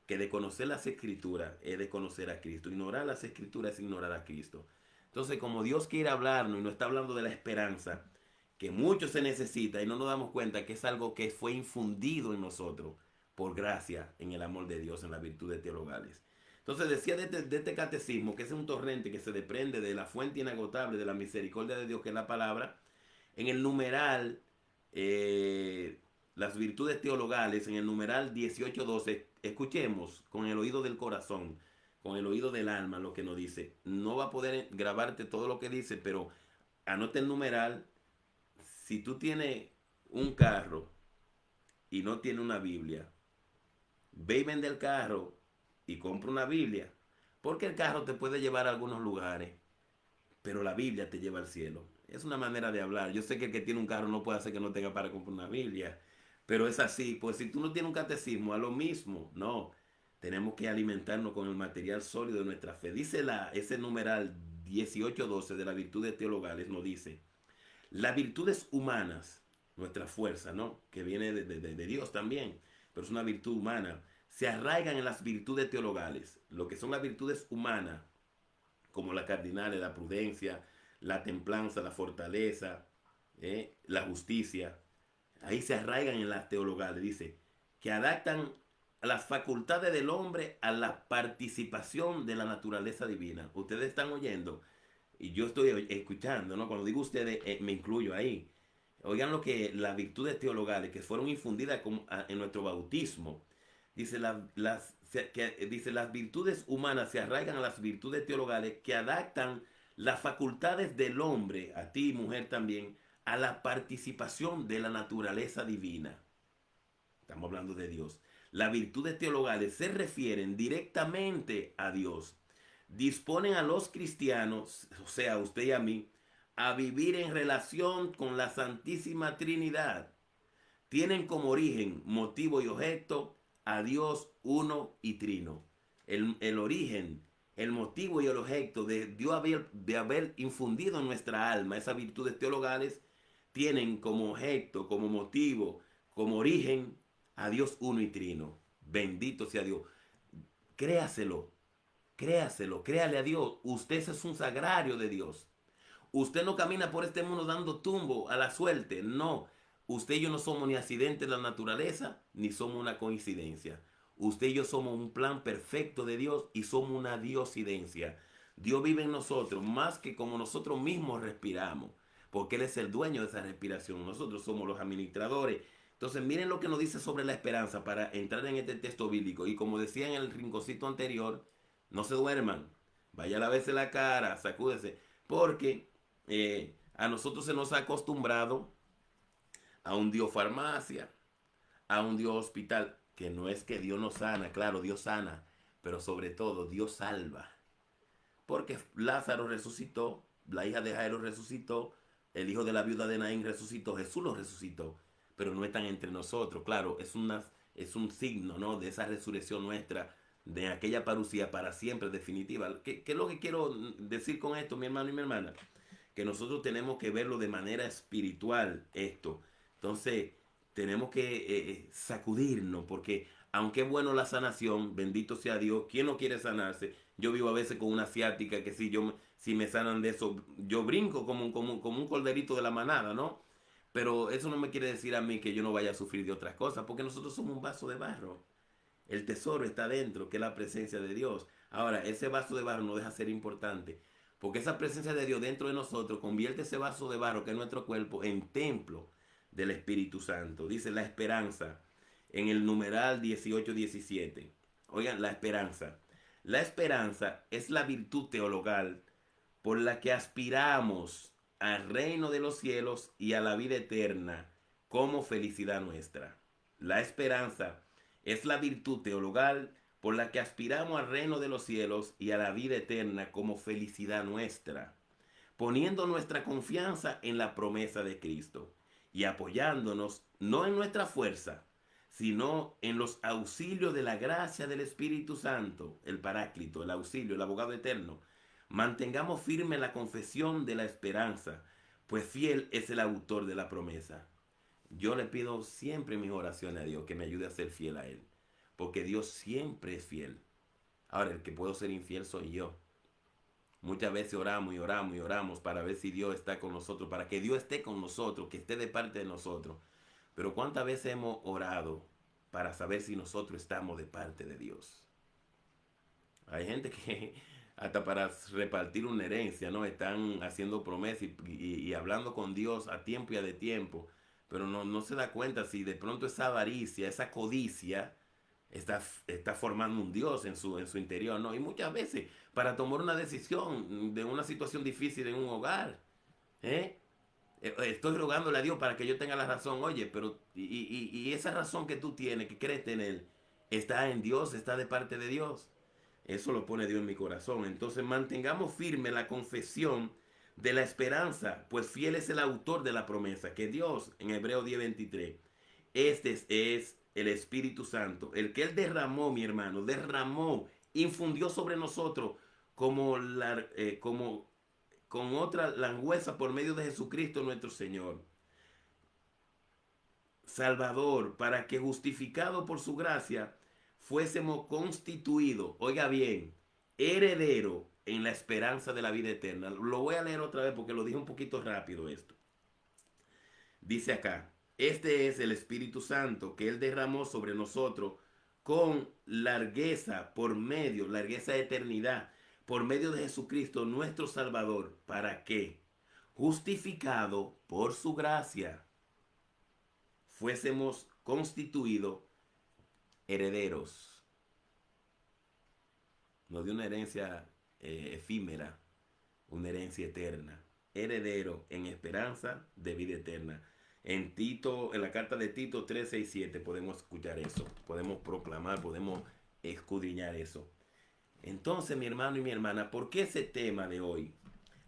que de conocer las escrituras es de conocer a Cristo. Ignorar las escrituras es ignorar a Cristo. Entonces, como Dios quiere hablarnos y nos está hablando de la esperanza, que mucho se necesita y no nos damos cuenta que es algo que fue infundido en nosotros por gracia en el amor de Dios, en las virtudes teologales. Entonces decía de este catecismo que es un torrente que se desprende de la fuente inagotable de la misericordia de Dios, que es la palabra. En el numeral, las virtudes teologales, en el numeral 1812, escuchemos con el oído del corazón, con el oído del alma lo que nos dice. No va a poder grabarte todo lo que dice, pero anote el numeral. Si tú tienes un carro y no tienes una Biblia, ve y vende el carro y compra una Biblia. Porque el carro te puede llevar a algunos lugares, pero la Biblia te lleva al cielo. Es una manera de hablar. Yo sé que el que tiene un carro no puede hacer que no tenga para comprar una Biblia, pero es así. Pues si tú no tienes un catecismo, a lo mismo. No, tenemos que alimentarnos con el material sólido de nuestra fe. Dice ese numeral 1812 de las virtudes teologales, nos dice, las virtudes humanas, nuestra fuerza, ¿no? Que viene de Dios también, pero es una virtud humana. se arraigan en las virtudes teologales, lo que son las virtudes humanas, como las cardinales, la prudencia, la templanza, la fortaleza, la justicia. Ahí se arraigan en las teologales, dice, que adaptan las facultades del hombre a la participación de la naturaleza divina. Ustedes están oyendo y yo estoy escuchando, ¿no? Cuando digo ustedes, me incluyo ahí. Oigan lo que las virtudes teologales que fueron infundidas en nuestro bautismo. Dice, dice, las virtudes humanas se arraigan a las virtudes teologales que adaptan las facultades del hombre, a ti mujer también, a la participación de la naturaleza divina. Estamos hablando de Dios. Las virtudes teologales se refieren directamente a Dios. Disponen a los cristianos, o sea, a usted y a mí, a vivir en relación con la Santísima Trinidad. Tienen como origen, motivo y objeto a Dios uno y trino. El origen, el motivo y el objeto de Dios de haber infundido en nuestra alma esas virtudes teologales tienen como objeto, como motivo, como origen a Dios uno y trino. Bendito sea Dios. Créaselo, créaselo, créale a Dios. Usted es un sagrario de Dios. Usted no camina por este mundo dando tumbo a la suerte. No. Usted y yo no somos ni accidentes de la naturaleza, ni somos una coincidencia. Usted y yo somos un plan perfecto de Dios y somos una diosidencia. Dios vive en nosotros más que como nosotros mismos respiramos, porque Él es el dueño de esa respiración. Nosotros somos los administradores. Entonces miren lo que nos dice sobre la esperanza para entrar en este texto bíblico. Y como decía en el rinconcito anterior, no se duerman. Vaya a lavarse la cara, sacúdese. Porque a nosotros se nos ha acostumbrado a un Dios farmacia, a un Dios hospital, que no es que Dios no sana, claro, Dios sana, pero sobre todo Dios salva. Porque Lázaro resucitó, la hija de Jairo resucitó, el hijo de la viuda de Naín resucitó, Jesús lo resucitó, pero no están entre nosotros. Claro, es un signo, ¿no?, de esa resurrección nuestra, de aquella parucía para siempre, definitiva. ¿Qué es lo que quiero decir con esto, mi hermano y mi hermana? Que nosotros tenemos que verlo de manera espiritual esto. Entonces, tenemos que sacudirnos, porque aunque es bueno la sanación, bendito sea Dios, ¿quién no quiere sanarse? Yo vivo a veces con una asiática que si me sanan de eso, yo brinco como un corderito de la manada, ¿no? Pero eso no me quiere decir a mí que yo no vaya a sufrir de otras cosas, porque nosotros somos un vaso de barro. El tesoro está dentro, que es la presencia de Dios. Ahora, ese vaso de barro no deja de ser importante, porque esa presencia de Dios dentro de nosotros convierte ese vaso de barro, que es nuestro cuerpo, en templo del Espíritu Santo. Dice la esperanza en el numeral 18-17. Oigan, la esperanza. La esperanza es la virtud teologal por la que aspiramos al reino de los cielos y a la vida eterna como felicidad nuestra. La esperanza es la virtud teologal por la que aspiramos al reino de los cielos y a la vida eterna como felicidad nuestra, poniendo nuestra confianza en la promesa de Cristo y apoyándonos no en nuestra fuerza, sino en los auxilios de la gracia del Espíritu Santo, el Paráclito, el auxilio, el abogado eterno. Mantengamos firme la confesión de la esperanza, pues fiel es el autor de la promesa. Yo le pido siempre en mis oraciones a Dios que me ayude a ser fiel a Él, porque Dios siempre es fiel. Ahora, el que puedo ser infiel soy yo. Muchas veces oramos y oramos y oramos para ver si Dios está con nosotros, para que Dios esté con nosotros, que esté de parte de nosotros. Pero ¿cuántas veces hemos orado para saber si nosotros estamos de parte de Dios? Hay gente que hasta para repartir una herencia, ¿no?, están haciendo promesas y hablando con Dios a tiempo y a de tiempo, pero no se da cuenta si de pronto esa avaricia, esa codicia, está formando un Dios en su interior, ¿no? Y muchas veces, para tomar una decisión de una situación difícil en un hogar, ¿eh? Estoy rogándole a Dios para que yo tenga la razón. Oye, pero y esa razón que tú tienes, que crees tener, está en Dios, está de parte de Dios. Eso lo pone Dios en mi corazón. Entonces mantengamos firme la confesión de la esperanza, pues fiel es el autor de la promesa, que Dios, en Hebreos 10:23, este es el Espíritu Santo, el que Él derramó, mi hermano, derramó, infundió sobre nosotros como con otra langüeza por medio de Jesucristo nuestro Señor, Salvador, para que justificado por su gracia fuésemos constituidos, oiga bien, heredero en la esperanza de la vida eterna. Lo voy a leer otra vez porque lo dije un poquito rápido esto. Dice acá, este es el Espíritu Santo que Él derramó sobre nosotros con largueza por medio, largueza de eternidad, por medio de Jesucristo nuestro Salvador. ¿Para qué? Justificado por su gracia, fuésemos constituidos herederos, no de una herencia efímera, una herencia eterna, heredero en esperanza de vida eterna. En Tito, en la carta de Tito 3, 6, 7 podemos escuchar eso, podemos proclamar, podemos escudriñar eso. Entonces, mi hermano y mi hermana, ¿por qué ese tema de hoy?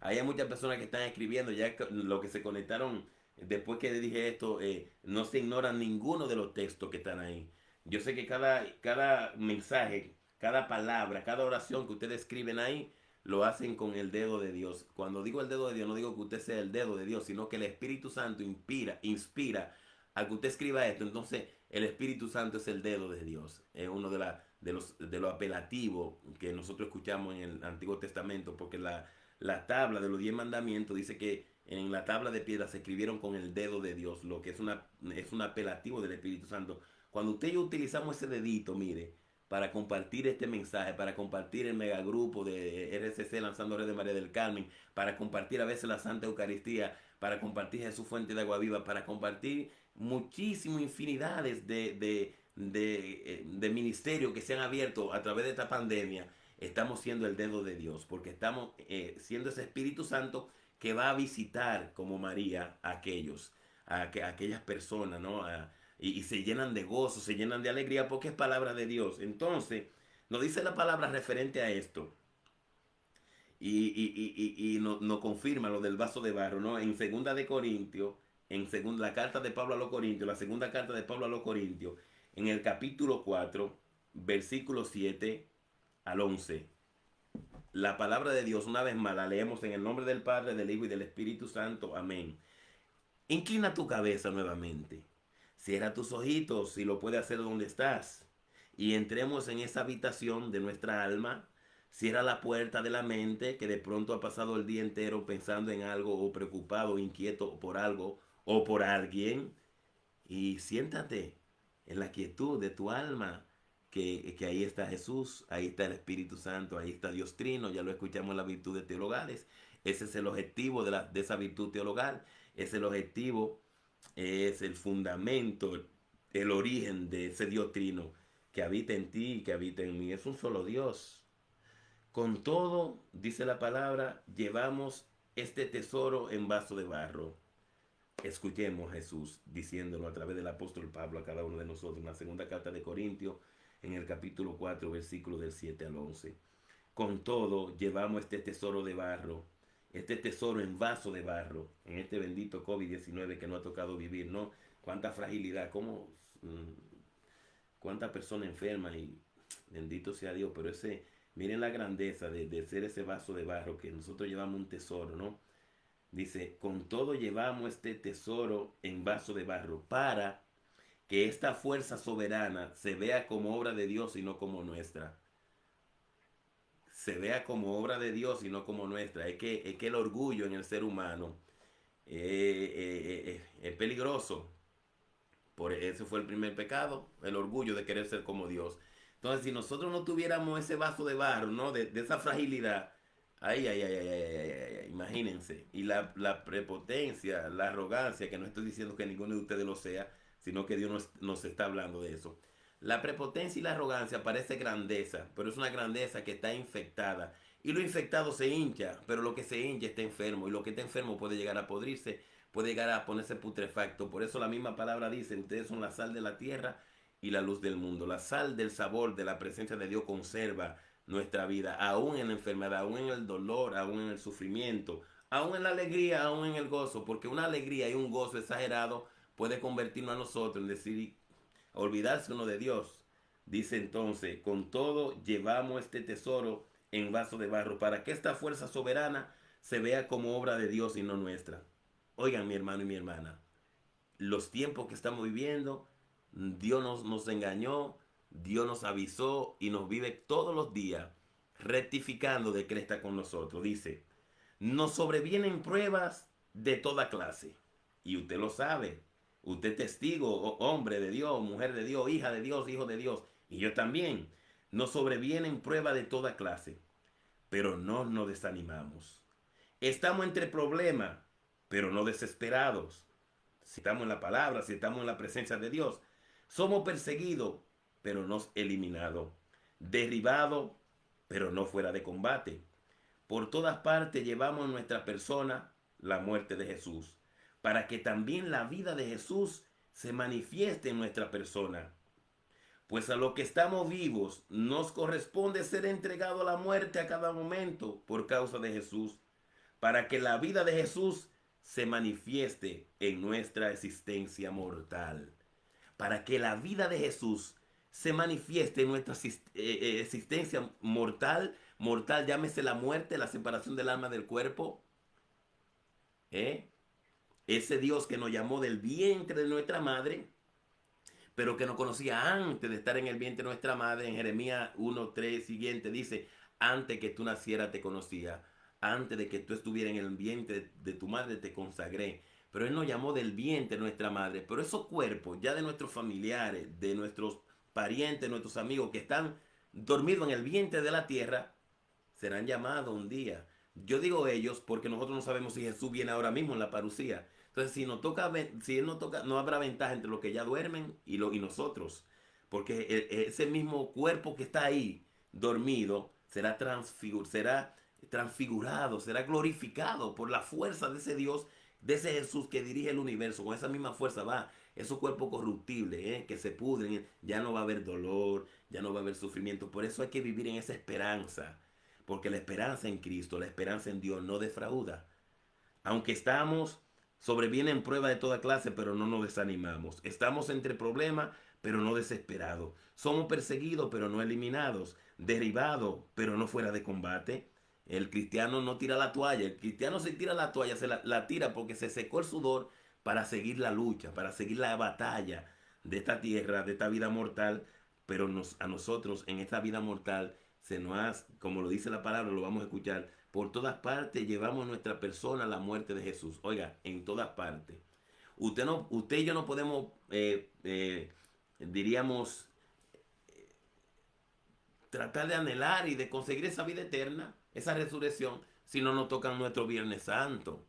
Hay muchas personas que están escribiendo, ya lo que se conectaron después que dije esto, no se ignoran ninguno de los textos que están ahí. Yo sé que cada mensaje, cada palabra, cada oración que ustedes escriben ahí, lo hacen con el dedo de Dios. Cuando digo el dedo de Dios, no digo que usted sea el dedo de Dios, sino que el Espíritu Santo inspira a que usted escriba esto. Entonces, el Espíritu Santo es el dedo de Dios. Es uno de los apelativos que nosotros escuchamos en el Antiguo Testamento, porque la tabla de los 10 mandamientos dice que en la tabla de piedra se escribieron con el dedo de Dios, lo que es un apelativo del Espíritu Santo. Cuando usted y yo utilizamos ese dedito, mire, para compartir este mensaje, para compartir el megagrupo de RCC Lanzando Red de María del Carmen, para compartir a veces la Santa Eucaristía, para compartir Jesús Fuente de Agua Viva, para compartir muchísimas infinidades de ministerios que se han abierto a través de esta pandemia. Estamos siendo el dedo de Dios, porque estamos siendo ese Espíritu Santo que va a visitar como María a aquellas personas, ¿no? Y se llenan de gozo, se llenan de alegría porque es palabra de Dios. Entonces, nos dice la palabra referente a esto. Y nos confirma lo del vaso de barro, ¿no? En segunda de Corintios, la carta de Pablo a los Corintios, la segunda carta de Pablo a los Corintios, en el capítulo 4, versículo 7 al 11. La palabra de Dios, una vez más, la leemos en el nombre del Padre, del Hijo y del Espíritu Santo. Amén. Inclina tu cabeza nuevamente. Cierra tus ojitos si lo puedes hacer donde estás. Y entremos en esa habitación de nuestra alma. Cierra la puerta de la mente que de pronto ha pasado el día entero pensando en algo o preocupado, inquieto por algo o por alguien. Y siéntate en la quietud de tu alma. Que ahí está Jesús, ahí está el Espíritu Santo, ahí está Dios Trino, ya lo escuchamos en las virtudes teologales. Ese es el objetivo de esa virtud teologal, es el objetivo, es el fundamento, el origen de ese Dios Trino que habita en ti y que habita en mí. Es un solo Dios. Con todo, dice la palabra, llevamos este tesoro en vaso de barro. Escuchemos a Jesús diciéndolo a través del apóstol Pablo a cada uno de nosotros en la segunda carta de Corintios, en el capítulo 4, versículo del 7 al 11. Con todo, llevamos este tesoro de barro, este tesoro en vaso de barro, en este bendito COVID-19 que nos ha tocado vivir, ¿no? Cuánta fragilidad, cuánta persona enferma y bendito sea Dios, pero miren la grandeza de ser ese vaso de barro que nosotros llevamos un tesoro, ¿no? Dice, con todo llevamos este tesoro en vaso de barro para que esta fuerza soberana se vea como obra de Dios y no como nuestra. Se vea como obra de Dios y no como nuestra. Es que el orgullo en el ser humano es peligroso. Por eso fue el primer pecado, el orgullo de querer ser como Dios. Entonces, si nosotros no tuviéramos ese vaso de barro, ¿no? De esa fragilidad, imagínense. Y la prepotencia, la arrogancia, que no estoy diciendo que ninguno de ustedes lo sea, sino que Dios nos está hablando de eso. La prepotencia y la arrogancia parece grandeza, pero es una grandeza que está infectada. Y lo infectado se hincha, pero lo que se hincha está enfermo. Y lo que está enfermo puede llegar a podrirse, puede llegar a ponerse putrefacto. Por eso la misma palabra dice, ustedes son la sal de la tierra y la luz del mundo. La sal del sabor de la presencia de Dios conserva nuestra vida, aún en la enfermedad, aún en el dolor, aún en el sufrimiento, aún en la alegría, aún en el gozo, porque una alegría y un gozo exagerado puede convertirnos a nosotros en decir, olvidarse uno de Dios. Dice entonces, con todo llevamos este tesoro en vaso de barro para que esta fuerza soberana se vea como obra de Dios y no nuestra. Oigan, mi hermano y mi hermana, los tiempos que estamos viviendo, Dios nos engañó, Dios nos avisó y nos vive todos los días rectificando de que Él está con nosotros. Dice, nos sobrevienen pruebas de toda clase. Y usted lo sabe. Usted es testigo, hombre de Dios, mujer de Dios, hija de Dios, hijo de Dios. Y yo también. Nos sobrevienen pruebas de toda clase. Pero no nos desanimamos. Estamos entre problemas, pero no desesperados. Si estamos en la palabra, si estamos en la presencia de Dios. Somos perseguidos, pero no eliminados. Derribados, pero no fuera de combate. Por todas partes llevamos en nuestra persona la muerte de Jesús, para que también la vida de Jesús se manifieste en nuestra persona. Pues a los que estamos vivos nos corresponde ser entregado a la muerte a cada momento por causa de Jesús, para que la vida de Jesús se manifieste en nuestra existencia mortal. Para que la vida de Jesús se manifieste en nuestra existencia mortal, llámese la muerte, la separación del alma del cuerpo. Ese Dios que nos llamó del vientre de nuestra madre, pero que nos conocía antes de estar en el vientre de nuestra madre. En Jeremías 1:3 siguiente dice, antes que tú nacieras te conocía, antes de que tú estuvieras en el vientre de tu madre te consagré. Pero Él nos llamó del vientre de nuestra madre. Pero esos cuerpos ya de nuestros familiares, de nuestros parientes, nuestros amigos que están dormidos en el vientre de la tierra, serán llamados un día. Yo digo ellos porque nosotros no sabemos si Jesús viene ahora mismo en la parucía. Entonces, si Él no toca, no habrá ventaja entre los que ya duermen y nosotros. Porque ese mismo cuerpo que está ahí, dormido, será transfigurado, será glorificado por la fuerza de ese Dios, de ese Jesús que dirige el universo. Con esa misma fuerza va. Esos cuerpos corruptibles, que se pudren, ya no va a haber dolor, ya no va a haber sufrimiento. Por eso hay que vivir en esa esperanza. Porque la esperanza en Cristo, la esperanza en Dios no defrauda. Aunque sobrevienen pruebas de toda clase, pero no nos desanimamos. Estamos entre problemas, pero no desesperados. Somos perseguidos, pero no eliminados. Derribados, pero no fuera de combate. El cristiano no tira la toalla. El cristiano se tira la toalla, se la tira porque se secó el sudor para seguir la lucha, para seguir la batalla de esta tierra, de esta vida mortal. Pero a nosotros en esta vida mortal como lo dice la palabra, lo vamos a escuchar, por todas partes llevamos nuestra persona a la muerte de Jesús. Oiga, en todas partes. Usted y yo no podemos, diríamos, tratar de anhelar y de conseguir esa vida eterna, esa resurrección, si no nos tocan nuestro Viernes Santo.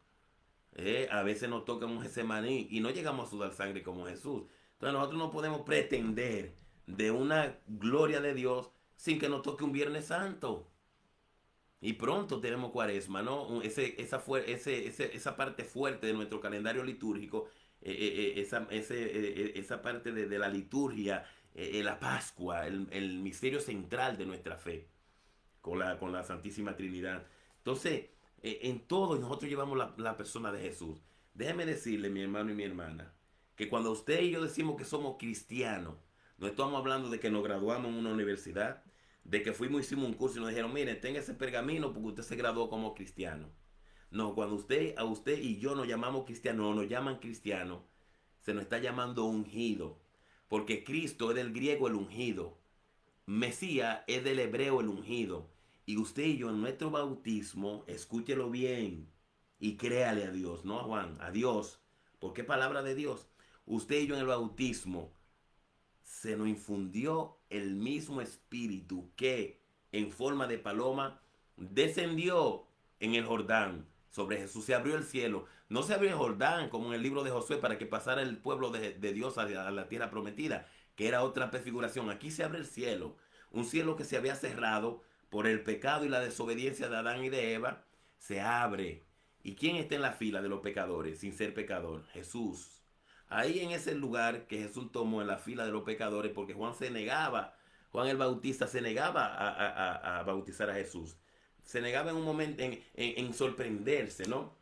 A veces nos toca un Getsemaní y no llegamos a sudar sangre como Jesús. Entonces nosotros no podemos pretender de una gloria de Dios sin que nos toque un Viernes Santo. Y pronto tenemos Cuaresma, ¿no? Esa parte fuerte de nuestro calendario litúrgico, esa parte de la liturgia, la Pascua, el misterio central de nuestra fe con la Santísima Trinidad. Entonces, en todo nosotros llevamos la persona de Jesús. Déjeme decirle, mi hermano y mi hermana, que cuando usted y yo decimos que somos cristianos, no estamos hablando de que nos graduamos en una universidad, de que hicimos un curso y nos dijeron, mire, tenga ese pergamino porque usted se graduó como cristiano. No, cuando a usted y yo nos llamamos cristianos, o nos llaman cristianos, se nos está llamando ungido. Porque Cristo es del griego el ungido. Mesías es del hebreo el ungido. Y usted y yo en nuestro bautismo, escúchelo bien y créale a Dios, no a Juan, a Dios. Porque es palabra de Dios. Usted y yo en el bautismo se nos infundió el mismo espíritu que en forma de paloma descendió en el Jordán sobre Jesús. Se abrió el cielo. No se abrió el Jordán como en el libro de Josué para que pasara el pueblo de Dios a la tierra prometida, que era otra prefiguración. Aquí se abre el cielo. Un cielo que se había cerrado por el pecado y la desobediencia de Adán y de Eva. Se abre. ¿Y quién está en la fila de los pecadores sin ser pecador? Jesús. Ahí en ese lugar que Jesús tomó en la fila de los pecadores, porque Juan el Bautista se negaba a bautizar a Jesús. Se negaba en un momento en sorprenderse, ¿no?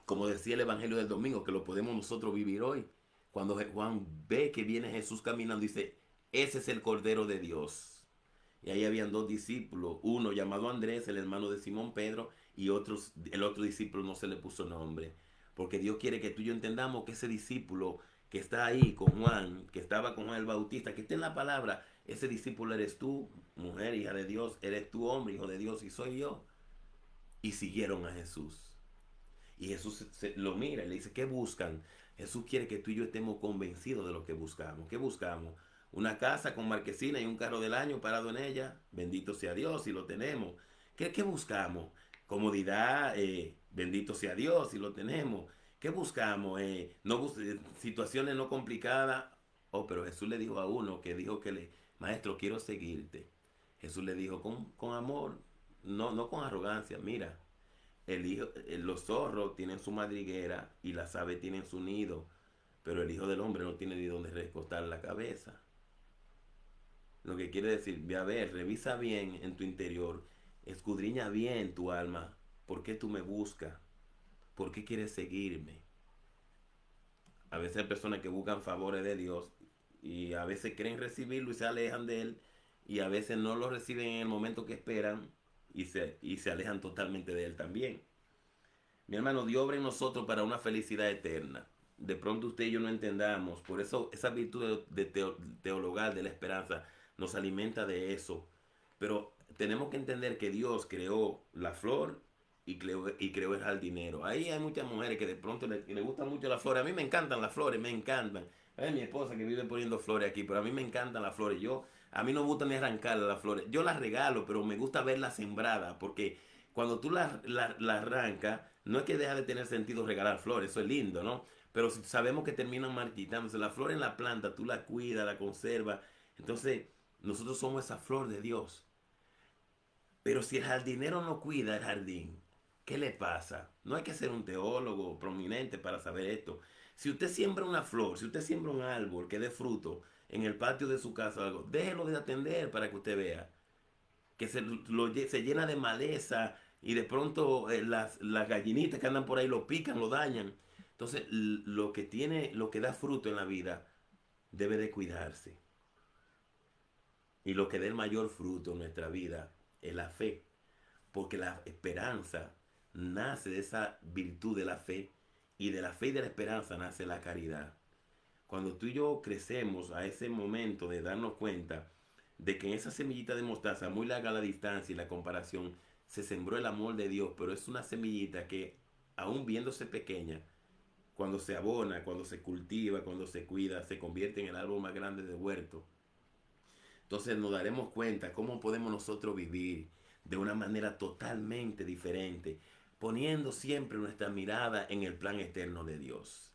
Como decía el Evangelio del domingo, que lo podemos nosotros vivir hoy. Cuando Juan ve que viene Jesús caminando, dice, ese es el Cordero de Dios. Y ahí habían dos discípulos, uno llamado Andrés, el hermano de Simón Pedro, y el otro discípulo no se le puso nombre. Porque Dios quiere que tú y yo entendamos que ese discípulo que está ahí con Juan, que estaba con Juan el Bautista, que está en la palabra, ese discípulo eres tú, mujer, hija de Dios, eres tú, hombre, hijo de Dios, y soy yo. Y siguieron a Jesús. Y Jesús lo mira y le dice, ¿qué buscan? Jesús quiere que tú y yo estemos convencidos de lo que buscamos. ¿Qué buscamos? Una casa con marquesina y un carro del año parado en ella. Bendito sea Dios si lo tenemos. ¿Qué buscamos? Comodidad, bendito sea Dios si lo tenemos. ¿Qué buscamos? Situaciones no complicadas. Oh, pero Jesús le dijo a uno que dijo maestro, quiero seguirte. Jesús le dijo con amor, no con arrogancia. Mira, los zorros tienen su madriguera y las aves tienen su nido, pero el Hijo del Hombre no tiene ni donde recostar la cabeza. Lo que quiere decir, ve a ver, revisa bien en tu interior, escudriña bien tu alma. ¿Por qué tú me buscas? ¿Por qué quieres seguirme? A veces hay personas que buscan favores de Dios y a veces creen recibirlo y se alejan de él, y a veces no lo reciben en el momento que esperan y se alejan totalmente de él también. Mi hermano, Dios obra en nosotros para una felicidad eterna. De pronto usted y yo no entendamos. Por eso esa virtud teologal de la esperanza nos alimenta de eso. Pero tenemos que entender que Dios creó la flor y creó el jardinero. Ahí hay muchas mujeres que de pronto le gustan mucho las flores. A mí me encantan las flores, me encantan. Es mi esposa que vive poniendo flores aquí, pero a mí me encantan las flores. A mí no me gusta ni arrancar las flores. Yo las regalo, pero me gusta verlas sembradas, porque cuando tú la arrancas, no es que deja de tener sentido regalar flores, eso es lindo, ¿no? Pero si sabemos que terminan marchitándose, la flor en la planta, tú la cuidas, la conservas. Entonces, nosotros somos esa flor de Dios. Pero si el jardinero no cuida el jardín, ¿qué le pasa? No hay que ser un teólogo prominente para saber esto. Si usted siembra una flor, si usted siembra un árbol que dé fruto en el patio de su casa o algo, déjelo de atender para que usted vea que se llena de maleza y de pronto las gallinitas que andan por ahí lo pican, lo dañan. Entonces, lo que da fruto en la vida debe de cuidarse. Y lo que dé el mayor fruto en nuestra vida es la fe, porque la esperanza nace de esa virtud de la fe, y de la fe y de la esperanza nace la caridad. Cuando tú y yo crecemos a ese momento de darnos cuenta de que en esa semillita de mostaza, muy larga la distancia y la comparación, se sembró el amor de Dios, pero es una semillita que, aún viéndose pequeña, cuando se abona, cuando se cultiva, cuando se cuida, se convierte en el árbol más grande del huerto. Entonces nos daremos cuenta cómo podemos nosotros vivir de una manera totalmente diferente, poniendo siempre nuestra mirada en el plan eterno de Dios.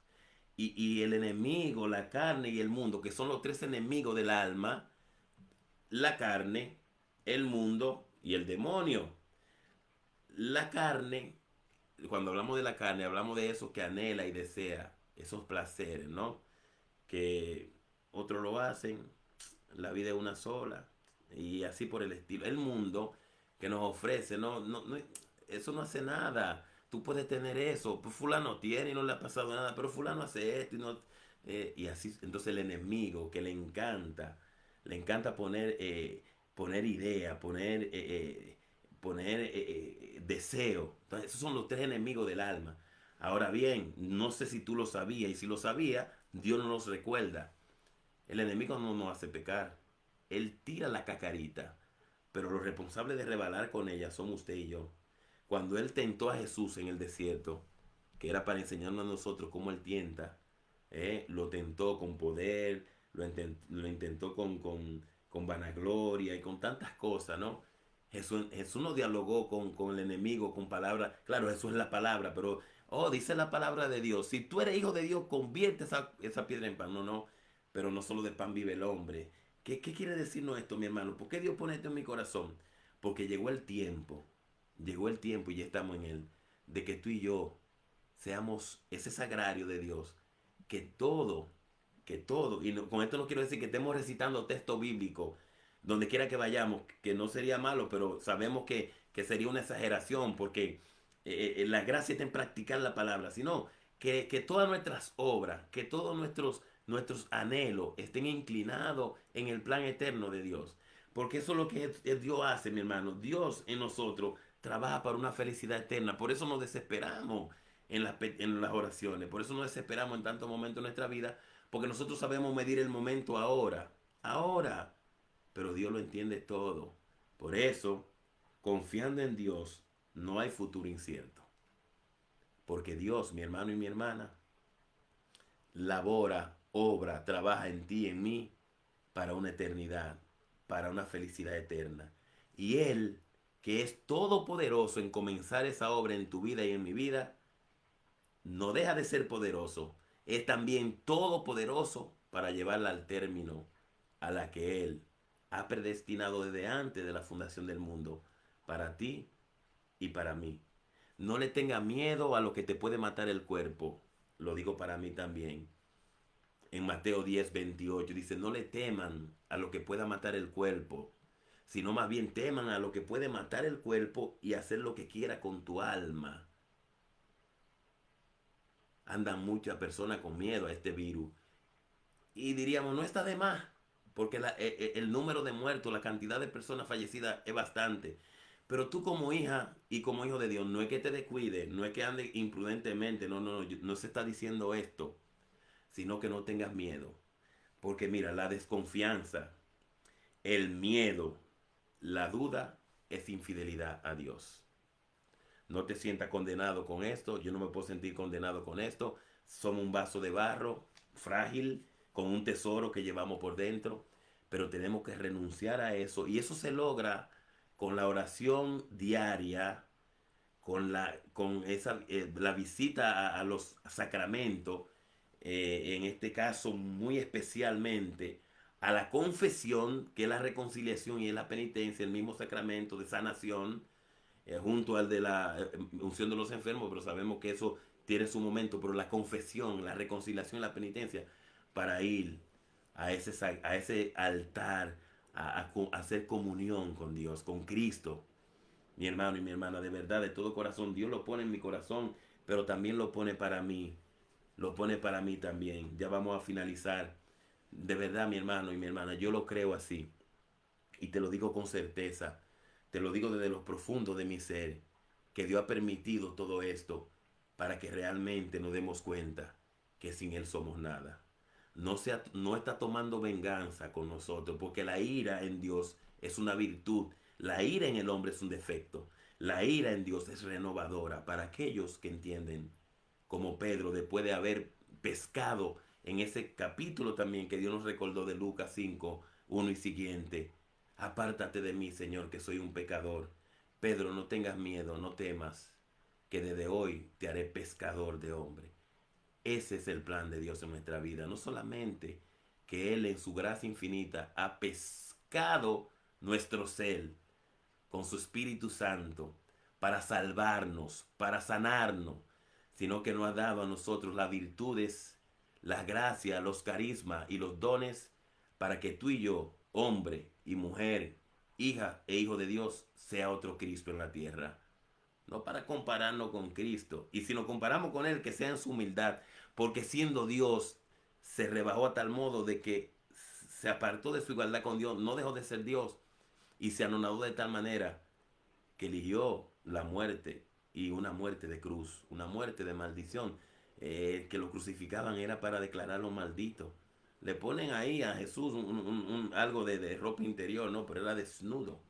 Y el enemigo, la carne y el mundo, que son los tres enemigos del alma: la carne, el mundo y el demonio. La carne, cuando hablamos de la carne, hablamos de eso que anhela y desea, esos placeres, ¿no? Que otros lo hacen, la vida es una sola, y así por el estilo. El mundo que nos ofrece, eso no hace nada. Tú puedes tener eso, pues fulano tiene y no le ha pasado nada, pero fulano hace esto y así. Entonces el enemigo que le encanta poner idea, poner deseo. Entonces, esos son los tres enemigos del alma. Ahora bien, no sé si tú lo sabías, y si lo sabías, Dios no nos recuerda. El enemigo no nos hace pecar. Él tira la cacarita, pero los responsables de rebalar con ella son usted y yo. Cuando él tentó a Jesús en el desierto, que era para enseñarnos a nosotros cómo él tienta, lo tentó con poder, lo intentó con vanagloria y con tantas cosas, ¿no? Jesús no dialogó con el enemigo con palabras. Claro, Jesús es la palabra, pero, dice la palabra de Dios: si tú eres hijo de Dios, convierte esa piedra en pan. No, no, pero no solo de pan vive el hombre. ¿Qué quiere decirnos esto, mi hermano? ¿Por qué Dios pone esto en mi corazón? Porque llegó el tiempo y ya estamos en él, de que tú y yo seamos ese sagrario de Dios, que todo, y con esto no quiero decir que estemos recitando texto bíblico donde quiera que vayamos, que no sería malo, pero sabemos que sería una exageración, porque la gracia está en practicar la palabra, sino que todas nuestras obras, que todos nuestros anhelos estén inclinados en el plan eterno de Dios. Porque eso es lo que Dios hace, mi hermano. Dios en nosotros trabaja para una felicidad eterna. Por eso nos desesperamos en las oraciones. Por eso nos desesperamos en tantos momentos de nuestra vida. porque nosotros sabemos medir el momento ahora, pero Dios lo entiende todo. Por eso, confiando en Dios, no hay futuro incierto, porque Dios, mi hermano y mi hermana, labora, obra, trabaja en ti, en mí, para una eternidad, para una felicidad eterna. Y Él, que es todopoderoso en comenzar esa obra en tu vida y en mi vida, no deja de ser poderoso, es también todopoderoso para llevarla al término a la que Él ha predestinado desde antes de la fundación del mundo, para ti y para mí. No le tenga miedo a lo que te puede matar el cuerpo, lo digo para mí también. En Mateo 10:28 dice, no le teman a lo que pueda matar el cuerpo, sino más bien teman a lo que puede matar el cuerpo y hacer lo que quiera con tu alma. Andan muchas personas con miedo a este virus. Y diríamos, no está de más, porque el número de muertos, la cantidad de personas fallecidas es bastante. Pero tú como hija y como hijo de Dios, no es que te descuides, no es que ande imprudentemente, no se está diciendo esto, sino que no tengas miedo. Porque mira, la desconfianza, el miedo, la duda es infidelidad a Dios. No te sientas condenado con esto, yo no me puedo sentir condenado con esto. Somos un vaso de barro frágil con un tesoro que llevamos por dentro, pero tenemos que renunciar a eso y eso se logra con la oración diaria, la visita a los sacramentos, en este caso muy especialmente a la confesión, que es la reconciliación y es la penitencia, el mismo sacramento de sanación, junto al de la unción de los enfermos, pero sabemos que eso tiene su momento, pero la confesión, la reconciliación, la penitencia, para ir a ese altar, a hacer comunión con Dios, con Cristo. Mi hermano y mi hermana, de verdad, de todo corazón, Dios lo pone en mi corazón, pero también lo pone para mí, lo pone para mí también. Ya vamos a finalizar. De verdad, mi hermano y mi hermana, yo lo creo así. Y te lo digo con certeza, te lo digo desde lo profundo de mi ser, que Dios ha permitido todo esto para que realmente nos demos cuenta que sin Él somos nada. No está tomando venganza con nosotros, porque la ira en Dios es una virtud. La ira en el hombre es un defecto. La ira en Dios es renovadora para aquellos que entienden, como Pedro, después de haber pescado en ese capítulo también que Dios nos recordó de Lucas 5:1 y siguiente. Apártate de mí, Señor, que soy un pecador. Pedro, no tengas miedo, no temas, que desde hoy te haré pescador de hombre. Ese es el plan de Dios en nuestra vida. No solamente que Él en su gracia infinita ha pescado nuestro ser con su Espíritu Santo para salvarnos, para sanarnos, sino que nos ha dado a nosotros las virtudes, las gracias, los carismas y los dones para que tú y yo, hombre y mujer, hija e hijo de Dios, sea otro Cristo en la tierra. No para compararnos con Cristo. Y si nos comparamos con Él, que sea en su humildad. Porque siendo Dios, se rebajó a tal modo de que se apartó de su igualdad con Dios. No dejó de ser Dios. Y se anonadó de tal manera que eligió la muerte. Y una muerte de cruz. Una muerte de maldición. Que lo crucificaban era para declararlo maldito. Le ponen ahí a Jesús algo de ropa interior, ¿no? Pero era desnudo.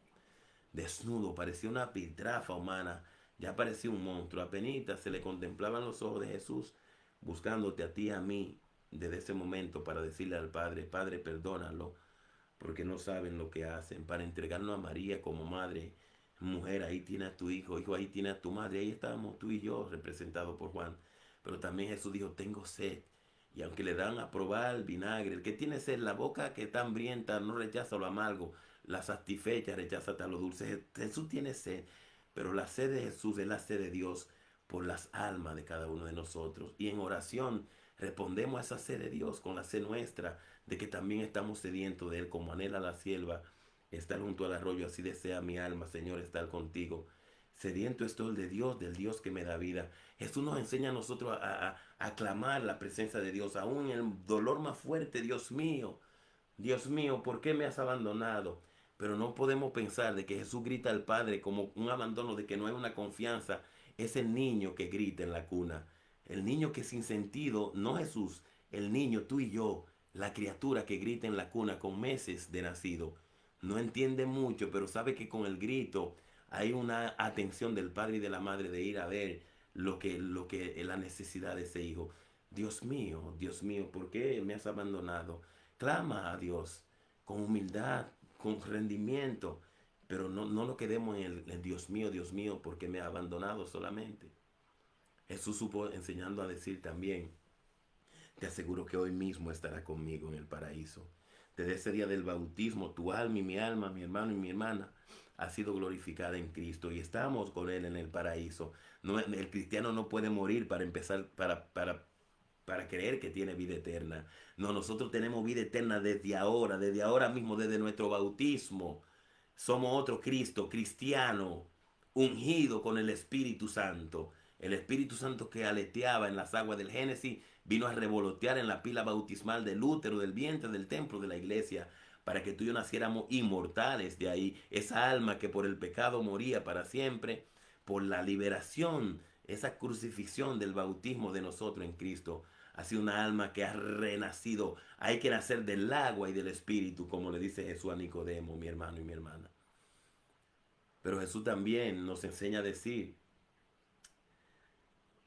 Desnudo, parecía una piltrafa humana, ya parecía un monstruo. Apenas se le contemplaban los ojos de Jesús, buscándote a ti y a mí desde ese momento para decirle al Padre, Padre, perdónalo, porque no saben lo que hacen, para entregarnos a María como madre. Mujer, ahí tienes a tu hijo, hijo, ahí tienes a tu madre. Ahí estábamos tú y yo, representados por Juan. Pero también Jesús dijo, tengo sed. Y aunque le dan a probar el vinagre, el que tiene sed, la boca que está hambrienta no rechaza lo amargo, la satisfecha rechaza hasta lo dulce. Jesús tiene sed, pero la sed de Jesús es la sed de Dios por las almas de cada uno de nosotros. Y en oración respondemos a esa sed de Dios con la sed nuestra, de que también estamos sedientos de Él, como anhela la sierva estar junto al arroyo, así desea mi alma, Señor, estar contigo. Sediento estoy de Dios, del Dios que me da vida. Jesús nos enseña a nosotros a clamar la presencia de Dios, aún en el dolor más fuerte. Dios mío, ¿por qué me has abandonado? Pero no podemos pensar de que Jesús grita al Padre como un abandono, de que no hay una confianza. Es el niño que grita en la cuna. El niño que sin sentido, no Jesús, el niño, tú y yo, la criatura que grita en la cuna con meses de nacido, no entiende mucho, pero sabe que con el grito hay una atención del padre y de la madre de ir a ver lo que es la necesidad de ese hijo. Dios mío, ¿por qué me has abandonado? Clama a Dios con humildad, con rendimiento, pero no nos quedemos en Dios mío, ¿por qué me ha abandonado solamente? Jesús supo enseñando a decir también, te aseguro que hoy mismo estará conmigo en el paraíso. Desde ese día del bautismo, tu alma y mi alma, mi hermano y mi hermana, ha sido glorificada en Cristo y estamos con Él en el paraíso. No, el cristiano no puede morir para empezar, para creer que tiene vida eterna. No, nosotros tenemos vida eterna desde ahora mismo, desde nuestro bautismo. Somos otro Cristo, cristiano, ungido con el Espíritu Santo. El Espíritu Santo que aleteaba en las aguas del Génesis vino a revolotear en la pila bautismal del útero, del vientre, del templo, de la iglesia, para que tú y yo naciéramos inmortales de ahí. Esa alma que por el pecado moría para siempre, por la liberación, esa crucifixión del bautismo de nosotros en Cristo, ha sido una alma que ha renacido. Hay que nacer del agua y del Espíritu, como le dice Jesús a Nicodemo, mi hermano y mi hermana. Pero Jesús también nos enseña a decir,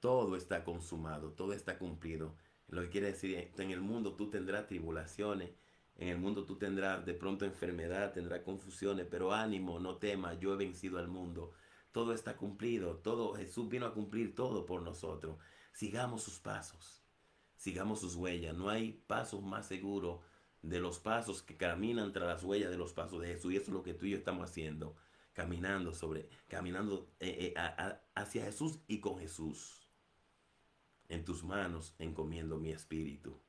todo está consumado, todo está cumplido. Lo que quiere decir, en el mundo tú tendrás tribulaciones, en el mundo tú tendrás de pronto enfermedad, tendrás confusiones, pero ánimo, no temas, yo he vencido al mundo. Todo está cumplido, todo, Jesús vino a cumplir todo por nosotros. Sigamos sus pasos, sigamos sus huellas. No hay pasos más seguros de los pasos que caminan tras las huellas de los pasos de Jesús. Y eso es lo que tú y yo estamos haciendo, caminando hacia Jesús y con Jesús. En tus manos encomiendo mi espíritu.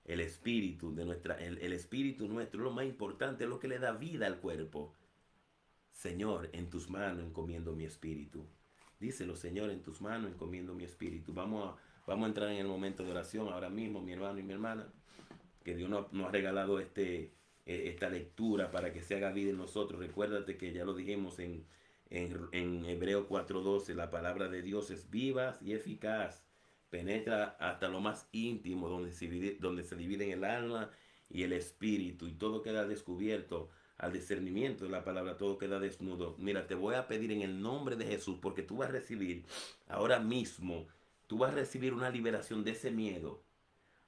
El espíritu de el espíritu nuestro es lo más importante, es lo que le da vida al cuerpo. Señor, en tus manos encomiendo mi espíritu. Díselo, Señor, en tus manos encomiendo mi espíritu. Vamos a entrar en el momento de oración ahora mismo, mi hermano y mi hermana, que Dios nos ha regalado esta lectura para que se haga vida en nosotros. Recuérdate que ya lo dijimos en Hebreo 4:12, la palabra de Dios es viva y eficaz, penetra hasta lo más íntimo, donde se dividen el alma y el espíritu, y todo queda descubierto al discernimiento de la palabra, todo queda desnudo. Mira, te voy a pedir en el nombre de Jesús, porque tú vas a recibir ahora mismo, tú vas a recibir una liberación de ese miedo,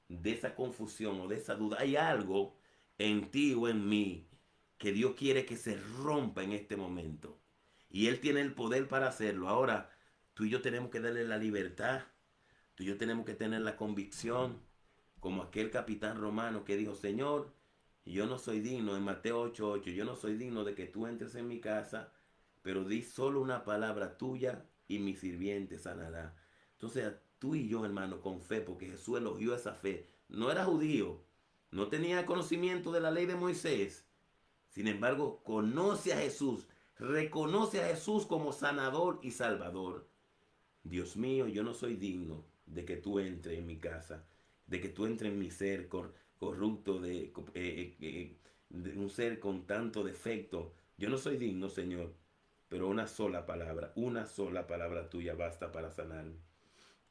de esa confusión o de esa duda. Hay algo en ti o en mí que Dios quiere que se rompa en este momento. Y Él tiene el poder para hacerlo. Ahora, tú y yo tenemos que darle la libertad. Tú y yo tenemos que tener la convicción, como aquel capitán romano que dijo, Señor, yo no soy digno, en Mateo 8:8, yo no soy digno de que tú entres en mi casa, pero di solo una palabra tuya y mi sirviente sanará. Entonces, tú y yo, hermano, con fe, porque Jesús elogió esa fe. No era judío, no tenía conocimiento de la ley de Moisés. Sin embargo, conoce a Jesús, reconoce a Jesús como sanador y salvador. Dios mío, yo no soy digno de que tú entres en mi casa, de que tú entres en mi ser corrupto, de un ser con tanto defecto. Yo no soy digno, Señor, pero una sola palabra tuya basta para sanarme.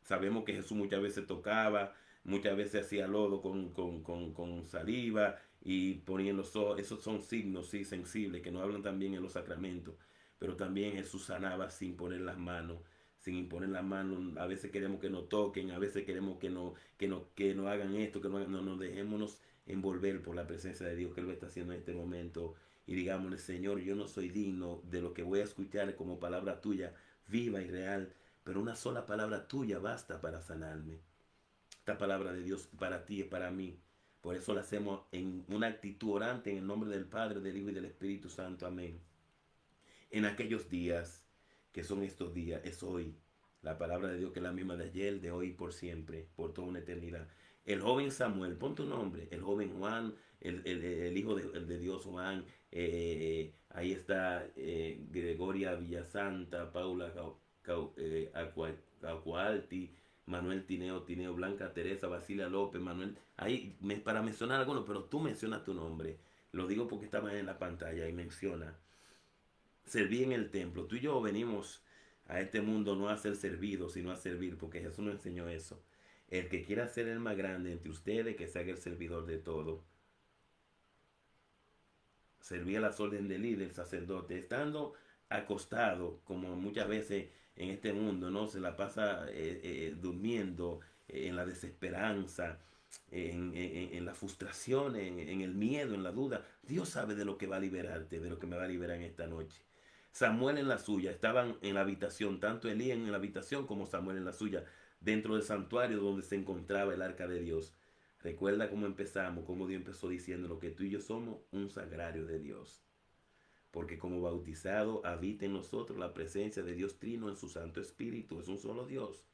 Sabemos que Jesús muchas veces tocaba, muchas veces hacía lodo con saliva y ponía en los ojos. Esos son signos, sí, sensibles, que nos hablan también en los sacramentos. Pero también Jesús sanaba sin poner las manos, sin imponer las manos. A veces queremos que nos toquen, a veces queremos que no hagan esto, que no hagan, no, no, dejémonos envolver por la presencia de Dios que lo está haciendo en este momento. Y digámosle, Señor, yo no soy digno de lo que voy a escuchar como palabra tuya, viva y real, pero una sola palabra tuya basta para sanarme. Esta palabra de Dios para ti y para mí. Por eso la hacemos en una actitud orante en el nombre del Padre, del Hijo y del Espíritu Santo. Amén. En aquellos días, que son estos días, es hoy. La palabra de Dios que es la misma de ayer, de hoy y por siempre, por toda una eternidad. El joven Samuel, pon tu nombre, el joven Juan, el hijo de Dios Juan, ahí está Gregoria Villasanta, Paula Acualti, Manuel Tineo, Blanca Teresa, Basilia López, Manuel, ahí para mencionar algunos, pero tú mencionas tu nombre. Lo digo porque estaba en la pantalla y menciona. Serví en el templo. Tú y yo venimos a este mundo no a ser servidos, sino a servir, porque Jesús nos enseñó eso. El que quiera ser el más grande entre ustedes, que se haga el servidor de todo. Servía las órdenes del líder, sacerdote, estando acostado, como muchas veces en este mundo, ¿no? Se la pasa durmiendo, en la desesperanza, en la frustración, en el miedo, en la duda. Dios sabe de lo que va a liberarte, de lo que me va a liberar en esta noche. Samuel en la suya, estaban en la habitación, tanto Elías en la habitación como Samuel en la suya, dentro del santuario donde se encontraba el arca de Dios. Recuerda cómo empezamos, cómo Dios empezó diciendo lo que tú y yo somos un sagrario de Dios. Porque como bautizado habita en nosotros la presencia de Dios Trino en su Santo Espíritu. Es un solo Dios.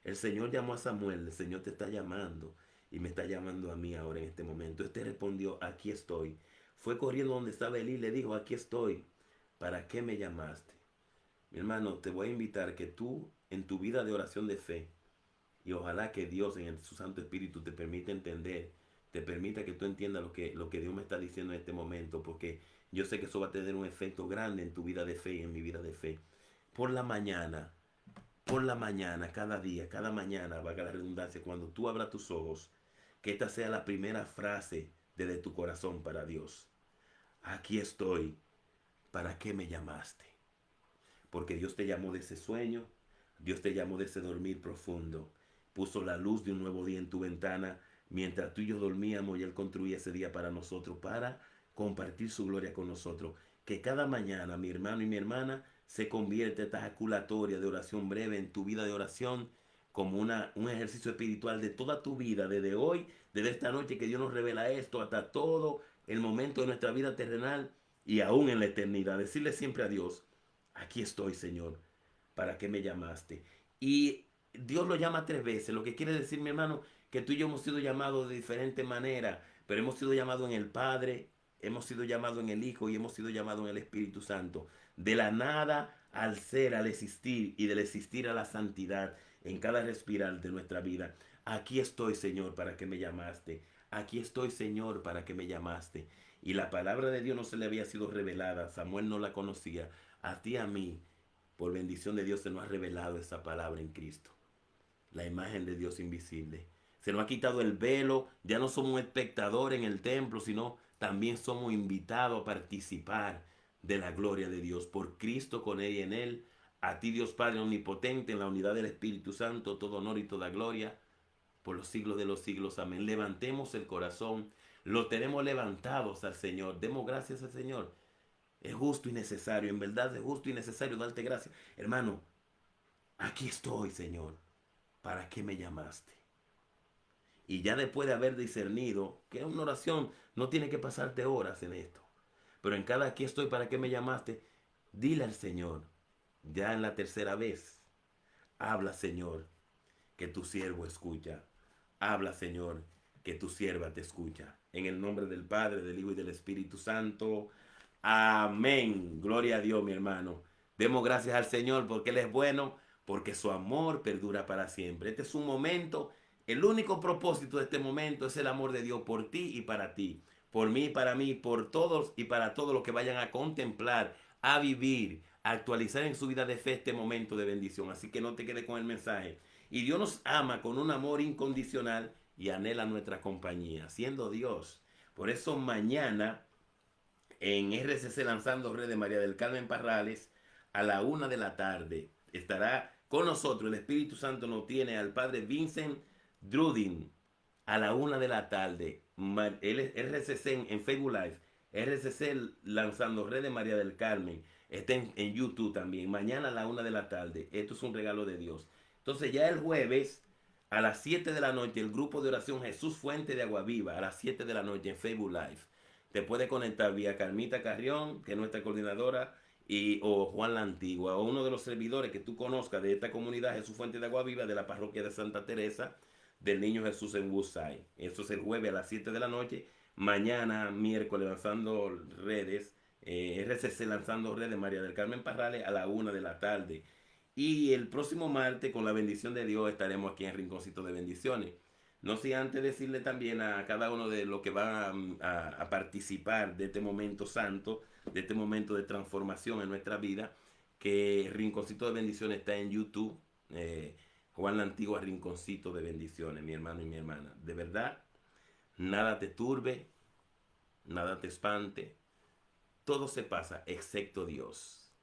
El Señor llamó a Samuel, el Señor te está llamando y me está llamando a mí ahora en este momento. Este respondió, aquí estoy. Fue corriendo donde estaba Elí y le dijo, aquí estoy. ¿Para qué me llamaste? Mi hermano, te voy a invitar que tú en tu vida de oración de fe, y ojalá que Dios su Santo Espíritu te permita entender, te permita que tú entiendas lo que Dios me está diciendo en este momento, porque yo sé que eso va a tener un efecto grande en tu vida de fe y en mi vida de fe. Por la mañana, cada día, cada mañana, valga la redundancia, cuando tú abras tus ojos, que esta sea la primera frase desde tu corazón para Dios. Aquí estoy, ¿para qué me llamaste? Porque Dios te llamó de ese sueño, Dios te llamó de ese dormir profundo, puso la luz de un nuevo día en tu ventana, mientras tú y yo dormíamos y Él construía ese día para nosotros, para compartir su gloria con nosotros. Que cada mañana mi hermano y mi hermana se convierte esta ejaculatoria de oración breve en tu vida de oración como un ejercicio espiritual de toda tu vida, desde hoy, desde esta noche que Dios nos revela esto, hasta todo el momento de nuestra vida terrenal y aún en la eternidad. Decirle siempre a Dios, aquí estoy, Señor, ¿para qué me llamaste? Y Dios lo llama 3 veces, lo que quiere decir, mi hermano, que tú y yo hemos sido llamados de diferente manera, pero hemos sido llamados en el Padre, hemos sido llamados en el Hijo y hemos sido llamados en el Espíritu Santo. De la nada al ser, al existir y del existir a la santidad en cada respirar de nuestra vida. Aquí estoy, Señor, para que me llamaste. Aquí estoy, Señor, para que me llamaste. Y la palabra de Dios no se le había sido revelada, Samuel no la conocía. A ti, a mí, por bendición de Dios, se nos ha revelado esa palabra en Cristo, la imagen de Dios invisible. Se nos ha quitado el velo, ya no somos espectadores en el templo, sino también somos invitados a participar de la gloria de Dios. Por Cristo, con Él y en Él, a ti Dios Padre Omnipotente, en la unidad del Espíritu Santo, todo honor y toda gloria, por los siglos de los siglos. Amén. Levantemos el corazón, lo tenemos levantados al Señor. Demos gracias al Señor. Es justo y necesario, en verdad es justo y necesario darte gracias. Hermano, aquí estoy, Señor. ¿Para qué me llamaste? Y ya después de haber discernido que una oración no tiene que pasarte horas en esto, pero en cada aquí estoy, ¿para qué me llamaste? Dile al Señor, ya en la tercera vez, habla, Señor, que tu siervo escucha. Habla, Señor, que tu sierva te escucha. En el nombre del Padre, del Hijo y del Espíritu Santo. Amén. Gloria a Dios, mi hermano. Demos gracias al Señor porque Él es bueno, porque su amor perdura para siempre. Este es un momento, el único propósito de este momento es el amor de Dios por ti y para ti, por mí y para mí, por todos y para todos los que vayan a contemplar, a vivir, a actualizar en su vida de fe este momento de bendición. Así que no te quedes con el mensaje. Y Dios nos ama con un amor incondicional y anhela nuestra compañía, siendo Dios. Por eso mañana en RCC Lanzando Red de María del Carmen Parrales, a la 1 de la tarde, estará con nosotros. El Espíritu Santo nos tiene al Padre Vincent Drudin a la 1 de la tarde. Él es RCC en Facebook Live. RCC Lanzando Red de María del Carmen. Está en YouTube también. Mañana a la 1 de la tarde. Esto es un regalo de Dios. Entonces ya el jueves a las 7 de la noche el grupo de oración Jesús Fuente de Agua Viva a las 7 de la noche en Facebook Live. Te puede conectar vía Carmita Carrión, que es nuestra coordinadora, o Juan la Antigua, o uno de los servidores que tú conozcas de esta comunidad Jesús Fuente de Agua Viva de la parroquia de Santa Teresa del Niño Jesús en Woodsaid. Eso es el jueves a las 7 de la noche. Mañana, miércoles, lanzando redes, RCC Lanzando Redes María del Carmen Parrales a la 1 de la tarde. Y el próximo martes, con la bendición de Dios, estaremos aquí en Rinconcito de Bendiciones. No sé antes decirle también a cada uno de los que van a participar de este momento santo, de este momento de transformación en nuestra vida, que Rinconcito de Bendiciones está en YouTube. Juan la Antigua, rinconcito de bendiciones, mi hermano y mi hermana. De verdad, nada te turbe, nada te espante. Todo se pasa excepto Dios.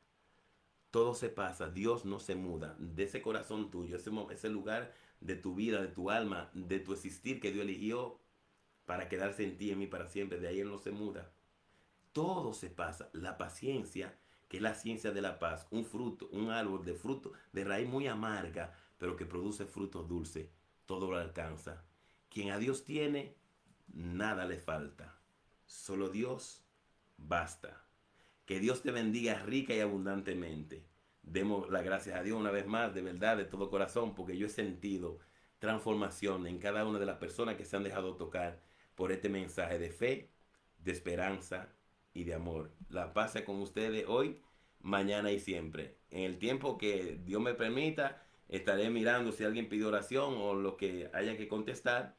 Todo se pasa, Dios no se muda. De ese corazón tuyo, ese lugar de tu vida, de tu alma, de tu existir que Dios eligió para quedarse en ti y en mí para siempre. De ahí Él no se muda. Todo se pasa. La paciencia, que es la ciencia de la paz, un fruto, un árbol de fruto, de raíz muy amarga, pero que produce frutos dulces, todo lo alcanza. Quien a Dios tiene, nada le falta. Solo Dios basta. Que Dios te bendiga rica y abundantemente. Demos las gracias a Dios una vez más, de verdad, de todo corazón, porque yo he sentido transformación en cada una de las personas que se han dejado tocar por este mensaje de fe, de esperanza y de amor. La paz sea con ustedes hoy, mañana y siempre. En el tiempo que Dios me permita, estaré mirando si alguien pidió oración o lo que haya que contestar,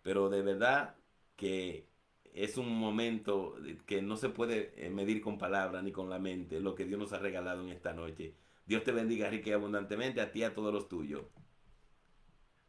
pero de verdad que es un momento que no se puede medir con palabras ni con la mente, lo que Dios nos ha regalado en esta noche. Dios te bendiga rica y abundantemente, a ti y a todos los tuyos.